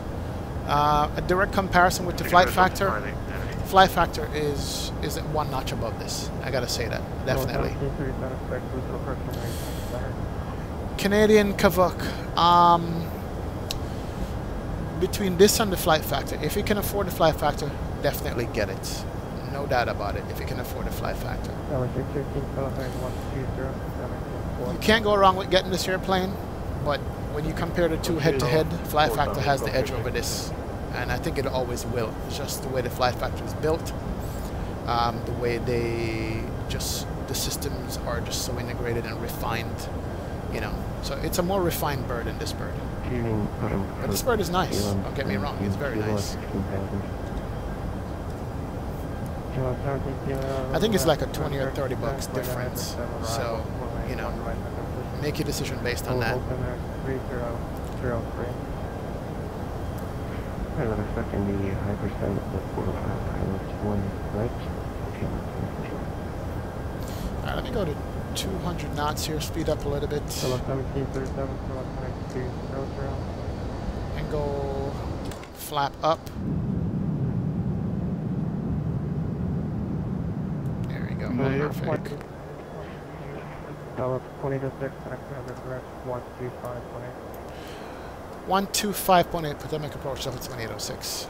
A direct comparison with the flight factor. Flight factor is one notch above this. I gotta say that, definitely. Canadian Kavuk. Between this and the flight factor, if you can afford the flight factor, definitely get it. No doubt about it, if you can afford the flight factor. You can't go wrong with getting this airplane, but when you compare the two head-to-head, flight factor has the edge over this. And I think it always will. It's just the way the flight factor is built, the way the systems are just so integrated and refined, you know. So it's a more refined bird than this bird. But this bird is nice, don't get me wrong, it's very nice. I think it's like a 20 or 30 bucks difference, so, you know, make your decision based on that. I'm expecting the high percent of 451 right. Alright, let me go to 200 knots here, speed up a little bit. And go flap up. There we go, perfect. 20 to 6, correct, 125.8. 125.8, Potomac approach, Delta 2806.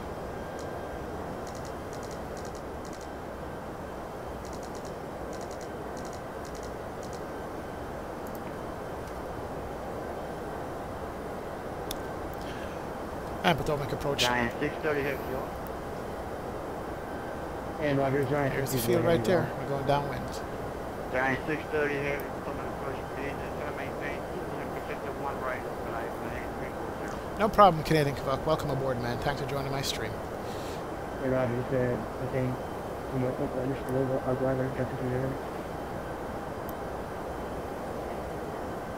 And Potomac approach. Giant 630 heavy fuel. And Roger, Giant. There's the field right there. We're going downwind. Giant 630 heavy, Potomac approach. It's going to maintain 1 right. No problem, Canadian Kavuk. Welcome aboard, man. Thanks for joining my stream. Hey, Roger, you said, I think, you might want to understand our driver just to do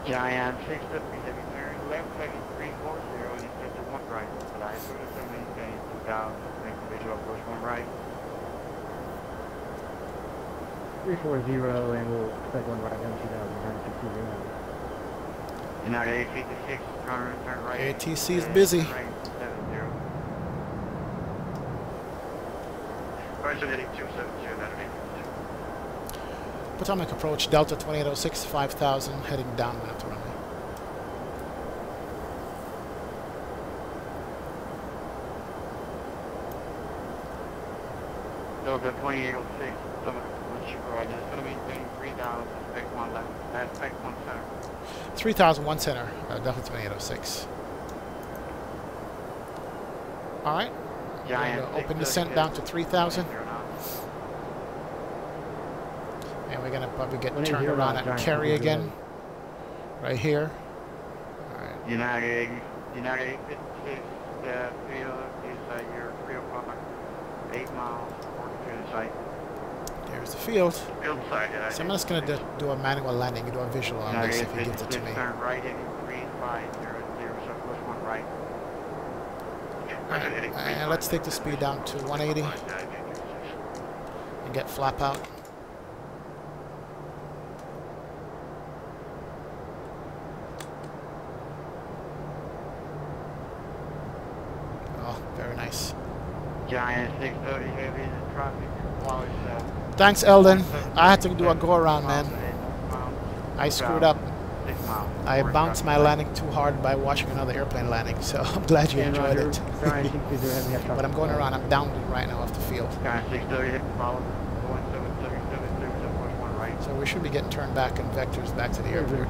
Giant 650 heavy turn, left heading 340, you said to 1 right. But I sort of maintain 2000, make the visual approach 1 right. 340, and we'll expect 1 right down 2000, And now the 856, turn right. ATC is busy. Right, 70. Question heading 270, that'll be. Potomac approach, Delta 2806, 5000, heading downwind up the runway. Delta 2806, Potomac approach, right, it's going to maintain 3000, expect 1 left, expect 1 center. 3001 center, Delta 2806. Alright, open descent down to 3000. And we're going to probably get turned around at Kerry again. Right here. Alright. United 856, the field is your 3 o'clock, 8 miles, 42 to site. There's the field. Field side, so I'm just going to do a manual landing, do a visual on this if he gives it to me. Turn right heading 3500, so push 1 right. Alright, and let's take the speed down to 180 and get flap out. Oh, very nice. Giant 630 heavy in the traffic. Thanks, Eldon. I had to do a go around, man. I screwed up. I bounced my landing too hard by watching another airplane landing, so I'm glad you enjoyed it. But I'm going around. I'm downwind right now off the field. So we should be getting turned back in vectors back to the airport.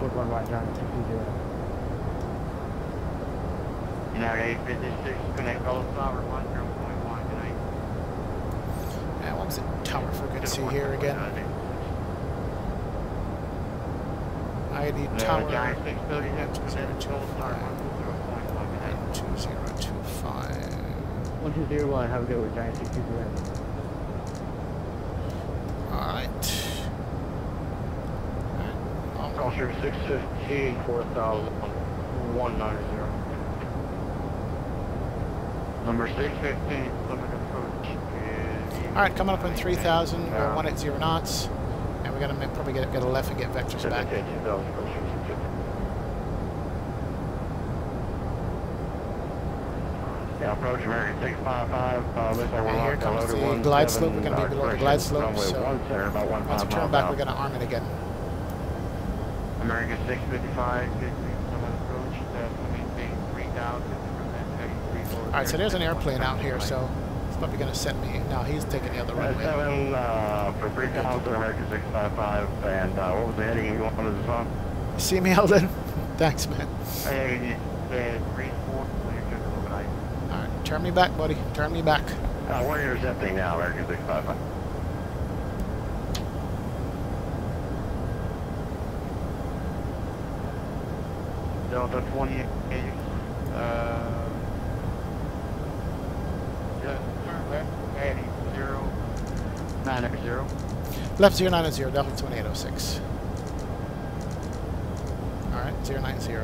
And what was it? Tower frequency here again. ID tower 2025. 1201, have a good one, Giant 620. Alright. Officer 615, 4190. Number 615, Plymouth approach is Alright, coming up on 3,000, we're 180 knots, and we're going to probably get a left and get vectors back. Yeah, approach American 655, looks like we're And here comes the glide slope. We're going to be below the glide slope, so once we turn back, we're going to arm it again. American 655, good approach, maintain 3,000. Alright, so there's an airplane out here, so it's probably going to send me. No, he's taking the other runway. 7 for 3,000, American 655, and what was the heading you wanted to song? See me, Eldon? Thanks, man. Hey, 3-4. Alright, turn me back, buddy. Turn me back. We're intercepting now, American 655. Delta 28. Left 090. Left 090, Delta 2806. Alright, 090.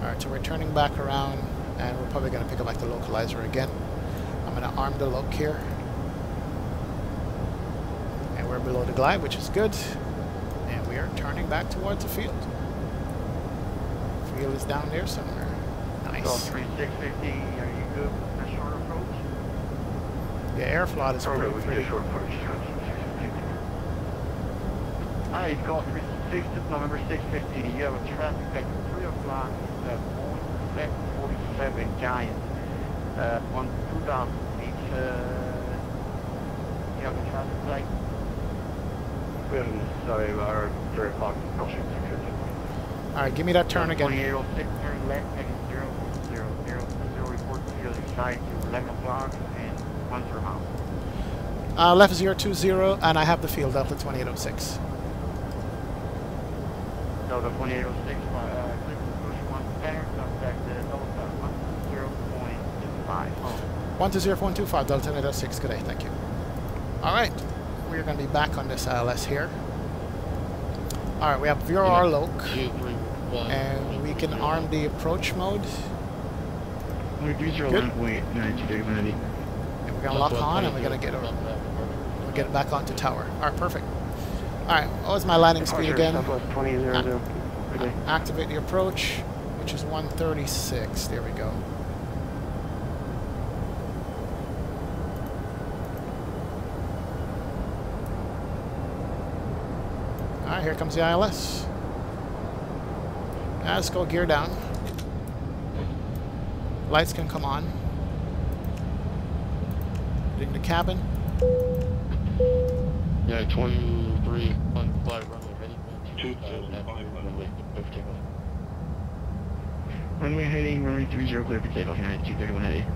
Alright, so we're turning back around, and we're probably going to pick up like the localizer again. I'm going to arm the loc here. And we're below the glide, which is good. And we are turning back towards the field. Field is down there somewhere. Nice. So 3650, are you good with the short approach? Yeah, airflow is pretty short approach. Alright, you call 36, November 650. You have a traffic vector 3 o'clock, Boeing 747 Giant, on 2,000 feet. You have a traffic light? Sorry, our 3 o'clock approaching. Alright, give me that turn again. 2806, turn left, heading 000, report to the other side to 11 o'clock and 1 miles. Left 020, and I have the field, Delta 2806. Delta 2806, click push 1 center, contact the Delta 120.25. 120.125, Delta 2806, good day, thank you. Alright, we're going to be back on this ILS here. Alright, we have VRR loc, and we can arm the approach mode. Good. And we're going to lock on, and we're going to get it back onto tower. Alright, perfect. Alright, what was my landing speed again? Activate the approach, which is 136. There we go. Alright, here comes the ILS. Now let's go gear down. Lights can come on. Getting the cabin. Yeah, 23, 1 flight runway ready. 2,500. Runway heading, runway 30 clear for takeoff, 231 heading.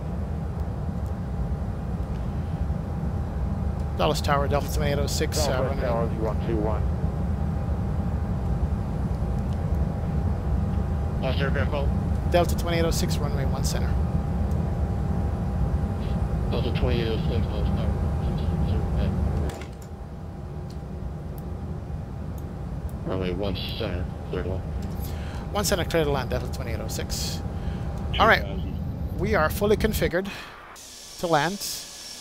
Dallas Tower, Delta 2806. Dallas Tower, 121. Last aircraft call. Delta 2806, runway 1 center. Delta 2806, Dallas Tower. Runway 1 center, clear to land. 1 center, clear to land, Delta 2806. Alright, we are fully configured to land.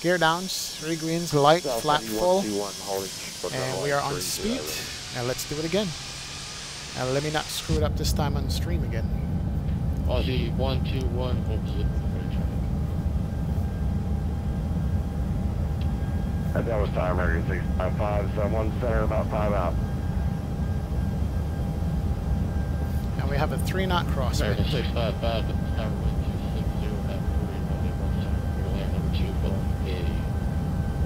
Gear downs, 3 greens, light, flat, full. And we are on speed. Now let's do it again. And let me not screw it up this time on the stream again. Aussie 121, hold position. That was time, American 655, so 1 center, about 5 out. And we have a 3-knot cross. American 655, tower 1260, have 1 center, you're land number 2,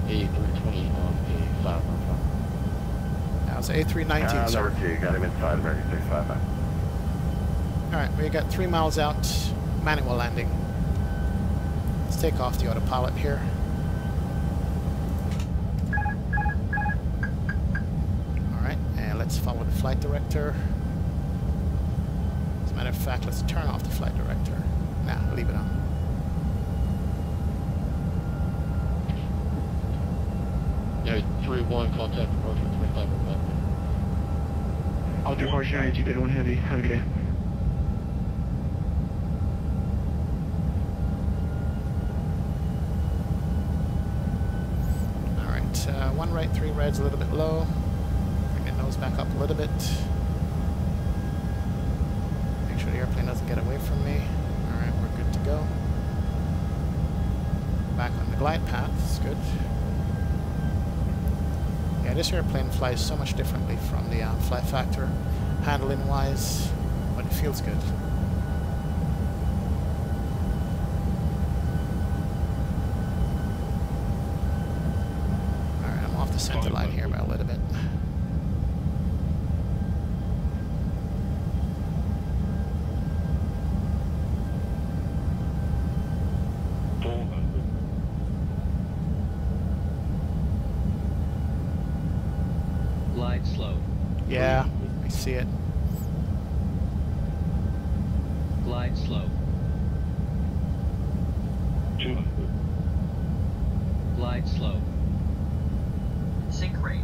A320 on a 515. That was A319, sir. Number 2, got him inside American 655. Alright, we got 3 miles out, manual landing. Let's take off the autopilot here. Alright, and let's follow the flight director. As a matter of fact, let's turn off the flight director. Nah, leave it on. Yeah, 3-1, contact approach for 25 minutes. I'll do horse 92, bid 1 heavy. Have a good day. 1 right, 3 reds, a little bit low. Bring the nose back up a little bit. Make sure the airplane doesn't get away from me. Alright, we're good to go. Back on the glide path, it's good. Yeah, this airplane flies so much differently from the fly factor, handling wise, but it feels good. Alright, I'm off the center line here by a little bit. Glide slow. Yeah, I see it. Glide slow. 200. Glide slow. Sync rate.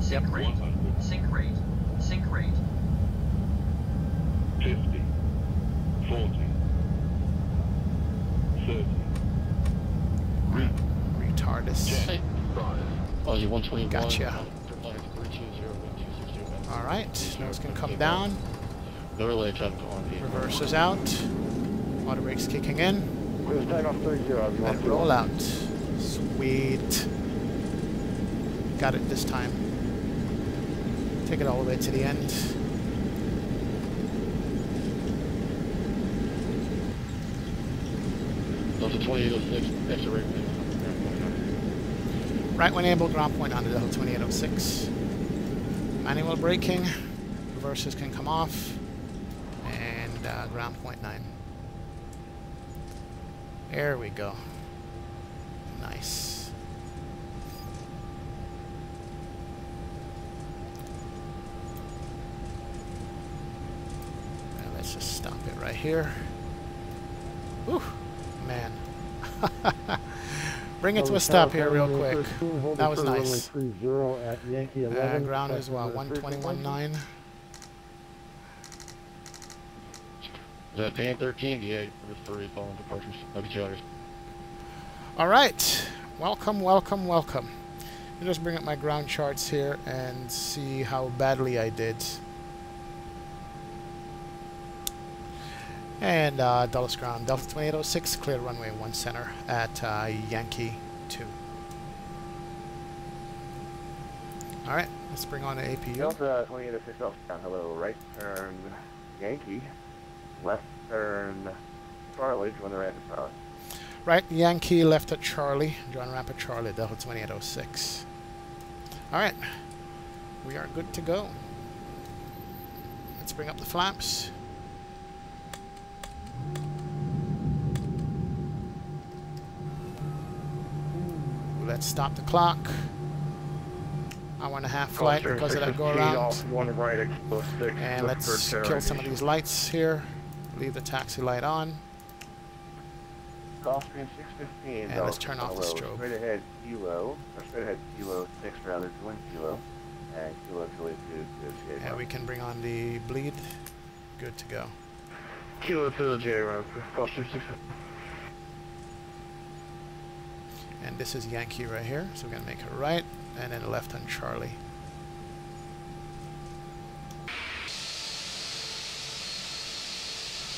Sync rate. 100. Sync rate. Sync rate. 50. 40. 30. Retardus. Oh, you 121. Gotcha. Alright, nose can come down. Reverses out. Auto brakes kicking in. And roll out. Sweet. Got it this time. Take it all the way to the end. Delta 2806, extra rate. Right when able, ground point on the Delta 2806. Manual braking. Reverses can come off. And ground point 9. There we go. Nice. Now let's just stop it right here. Whew, man. Bring it to a stop here real quick. That was nice. Ground is what, 121.9? Is that pan 13? Yeah, there's 3 following departures. I'll get you others. Alright. Welcome, welcome, welcome. Let me just bring up my ground charts here and see how badly I did. And Dulles ground, Delta 2806, clear runway 1 center at Yankee 2. Alright, let's bring on the APU. Delta 2806 down, hello, right turn Yankee, left turn Charlie, join the rapid Charlie. Right, Yankee, left at Charlie, join rapid Charlie, Delta 2806. Alright, we are good to go. Let's bring up the flaps. Let's stop the clock. Hour and a half flight because of that go around. And let's kill some of these lights here. Leave the taxi light on. Austrian 615. And let's turn off the strobe. Straight ahead kilo, or straight ahead kilo 6 rather, join kilo. And kilo Juliet 2. And we can bring on the bleed. Good to go. Kilo 2 J round, Austrian 615. And this is Yankee right here, so we're going to make a right, and then a left on Charlie.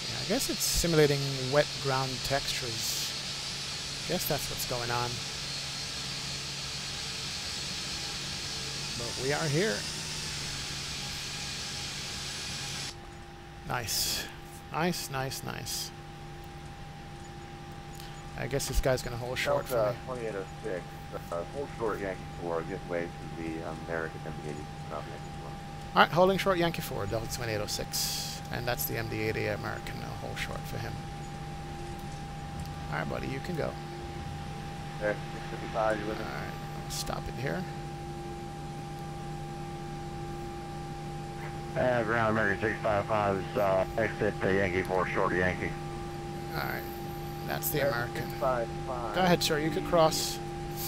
Yeah, I guess it's simulating wet ground textures. I guess that's what's going on. But we are here. Nice. Nice, nice, nice. I guess this guy's going to hold short for me. 2806, hold short Yankee 4, give way to the American MD-80 South Yankee 4. Alright, holding short Yankee 4, Delta 2806. And that's the MD-80 American, hold short for him. Alright buddy, you can go. There, 655, you with him? Alright, stop it here. Ground American 655 is exit to Yankee 4, short Yankee. Alright. That's the American. 655. Go ahead, sir. You could cross.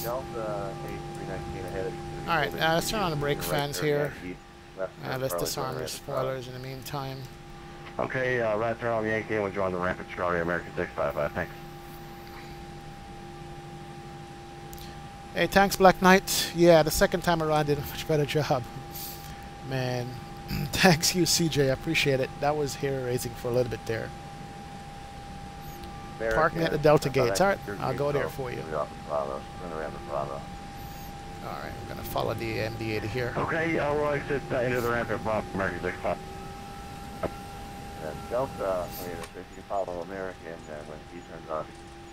Delta A319 ahead. Alright, let's turn on the brake fans here. Let's disarm the spoilers in the meantime. Okay, right turn on Yankee and we'll join the rapid Charlie American 655. Thanks. Hey, thanks, Black Knight. Yeah, the second time around did a much better job. Man, thanks you, CJ. I appreciate it. That was hair raising for a little bit there. Parking at the Delta gates. Alright, I'll go there for you. Alright, I'm going to follow the MD-80 here. Okay, I'll exit into the ramp at Bob American 65. And Delta, if you can follow American, when he turns on,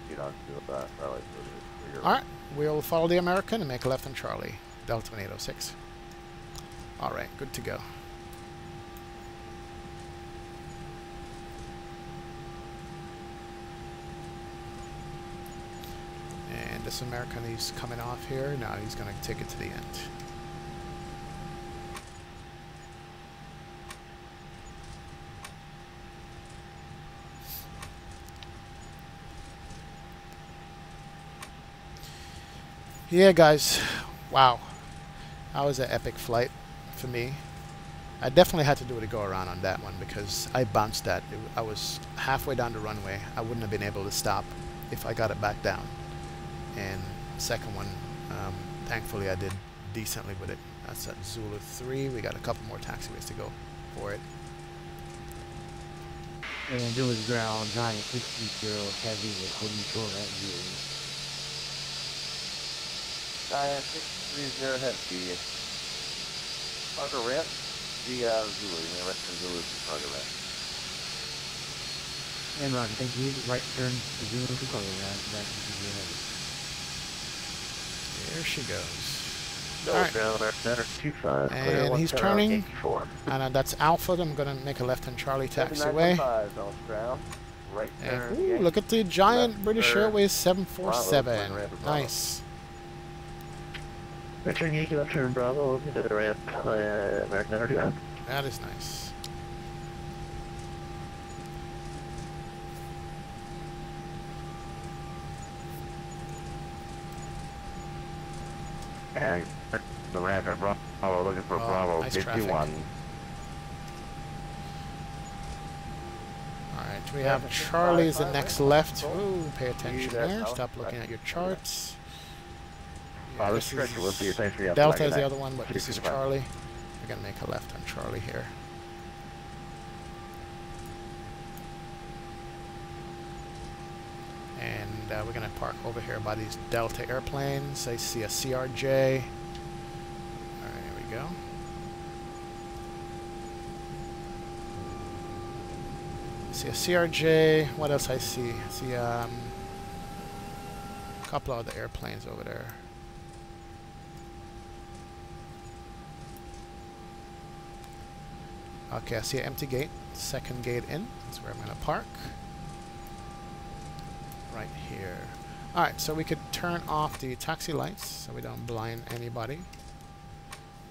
get on to Charlie. Alright, we'll follow the American and make a left on Charlie. Delta 1806. Alright, good to go. And this American, he's coming off here. Now he's going to take it to the end. Yeah, guys. Wow. That was an epic flight for me. I definitely had to do the go around on that one because I bounced that. I was halfway down the runway. I wouldn't have been able to stop if I got it back down. And second one, thankfully I did decently with it. That's at Zulu 3. We got a couple more taxiways to go for it. And Zulu's ground, Giant 60 heavy with holding short at you. Giant 630 heavy. Parker ramp, the Zulu, the Western Zulu to Parker ramp. And Roger, thank you. Right turn to Zulu to Parker ramp. Back to Zulu heavy. There she goes. Alright. And he's turning. And that's Alpha. I'm going to make a left hand Charlie taxiway. And, ooh, look at the giant British Airways 747. Nice. Return Yankee left turn Bravo to the ramp, American Energy. That is nice. And the ramp at Bravo, looking for Bravo, nice 51. Alright, we have Charlie is the next left. Ooh, pay attention there. Stop looking at your charts. Yeah, this is Delta is the other one, but this is Charlie. We're going to make a left on Charlie here. And we're going to park over here by these Delta airplanes. I see a CRJ. Alright, here we go. See a CRJ. What else I see? I see a couple of other airplanes over there. Okay, I see an empty gate. Second gate in. That's where I'm going to park. Right here. Alright, so we could turn off the taxi lights so we don't blind anybody.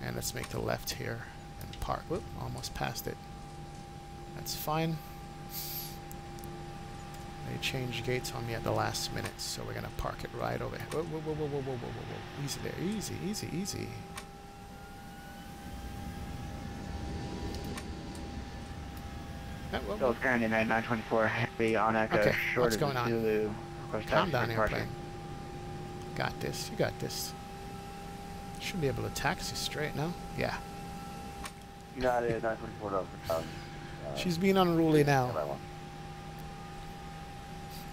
And let's make the left here and park. Whoop, almost passed it. That's fine. They changed gates on me at the last minute, so we're going to park it right over here. Whoa, whoa, whoa, whoa, whoa, whoa, whoa, whoa. Easy there. Easy, easy, easy. So it's currently 924 heavy on Echo. Okay, short what's going on? Zulu. Calm down, airplane. Got this. You got this. Should be able to taxi straight now. Yeah. You got it, 924. She's being unruly now.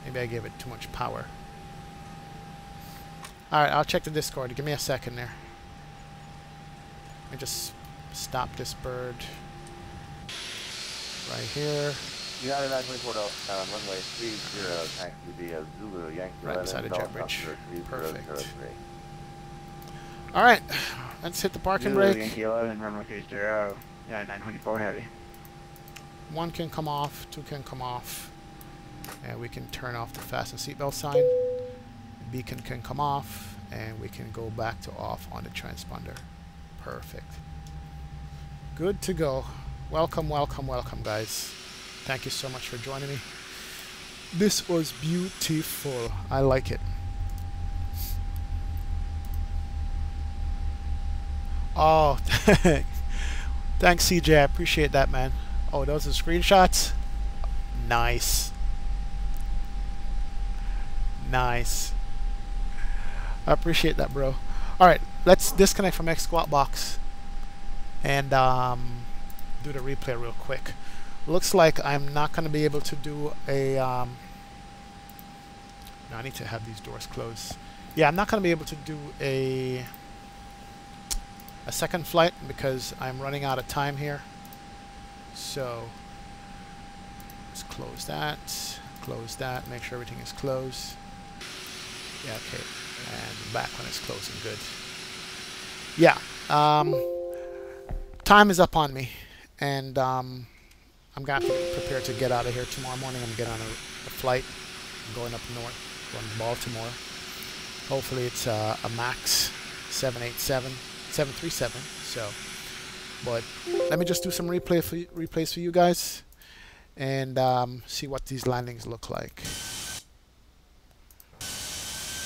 Maybe I gave it too much power. Alright, I'll check the Discord. Give me a second there. Let me just stop this bird. Right here. You got it, 924 runway 30, taxi via Zulu, Yankee right 11, beside the jet bridge. Perfect. 003. Alright, let's hit the parking Zulu, brake. Yankee 11, runway 30. Yeah, 924 heavy. 1 can come off, 2 can come off. And we can turn off the fasten seatbelt sign. Beacon can come off, and we can go back to off on the transponder. Perfect. Good to go. Welcome, welcome, welcome, guys. Thank you so much for joining me. This was beautiful. I like it. Oh, thanks, CJ. I appreciate that, man. Oh, those are screenshots? Nice. Nice. I appreciate that, bro. All right, let's disconnect from X Squat Box and do the replay real quick. Looks like I'm not going to be able to do a... no, I need to have these doors closed. Yeah, I'm not going to be able to do a second flight because I'm running out of time here. So let's close that, make sure everything is closed. Yeah, okay, and back when it's closing, good. Yeah, time is up on me, and I'm gonna have to prepare to get out of here tomorrow morning. I'm getting on a flight, I'm going up north, going to Baltimore. Hopefully it's a MAX 737. So, but let me just do some replays for you guys, and see what these landings look like.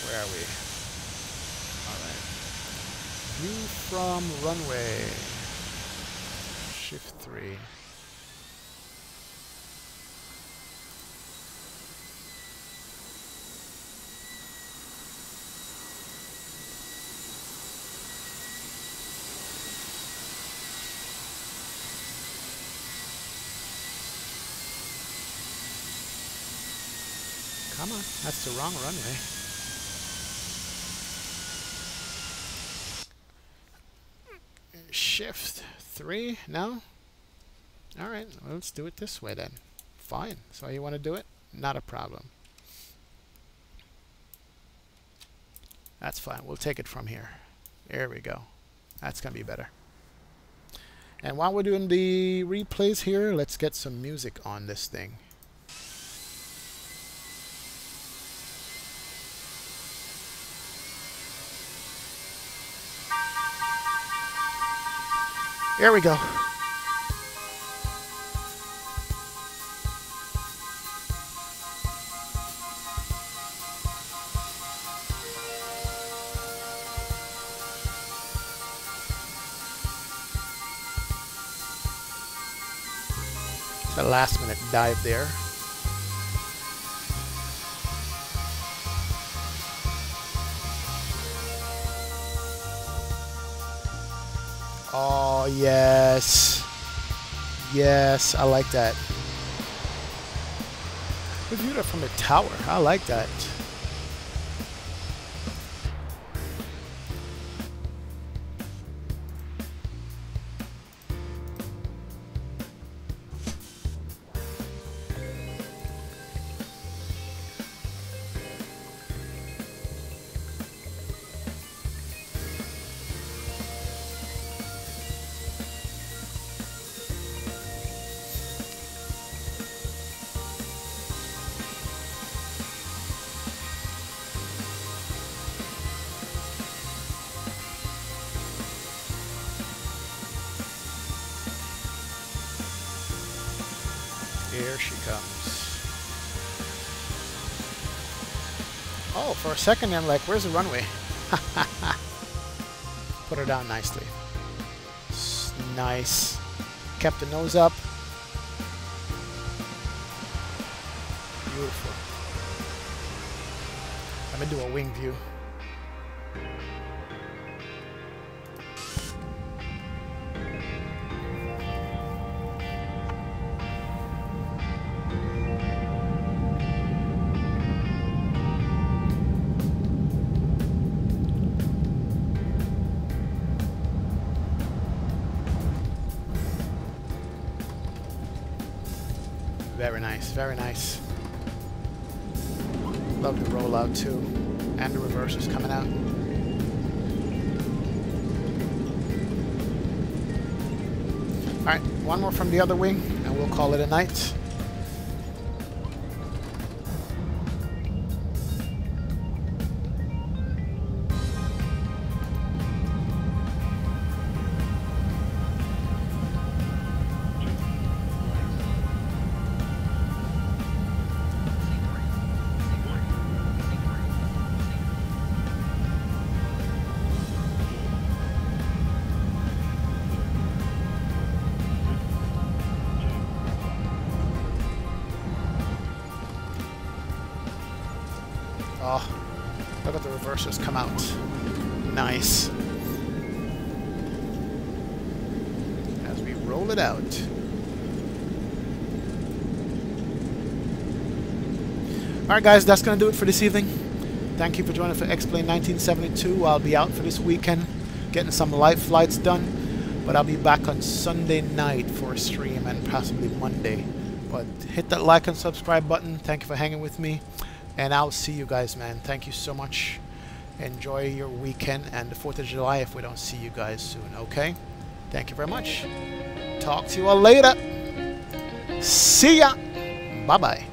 Where are we? Alright. View from runway. Shift 3. Come on, that's the wrong runway. Shift 3, no? Alright, well, let's do it this way then. Fine, so you want to do it? Not a problem. That's fine, we'll take it from here. There we go. That's going to be better. And while we're doing the replays here, let's get some music on this thing. Here we go. It's a last minute dive there. Oh, yes. Yes, I like that. We viewed it from the tower. I like that. Here she comes. Oh, for a second I'm like, where's the runway? Put her down nicely. Nice. Kept the nose up. Beautiful. Let me do a wing view. Very nice, very nice. Love the rollout too. And the reverse is coming out. Alright, one more from the other wing and we'll call it a night. reversers come out. Nice. As we roll it out. Alright guys, that's going to do it for this evening. Thank you for joining for X-Plane 1972. I'll be out for this weekend getting some light flights done. But I'll be back on Sunday night for a stream and possibly Monday. But hit that like and subscribe button. Thank you for hanging with me. And I'll see you guys, man. Thank you so much. Enjoy your weekend and the 4th of July if we don't see you guys soon, okay? Thank you very much. Talk to you all later. See ya. Bye-bye.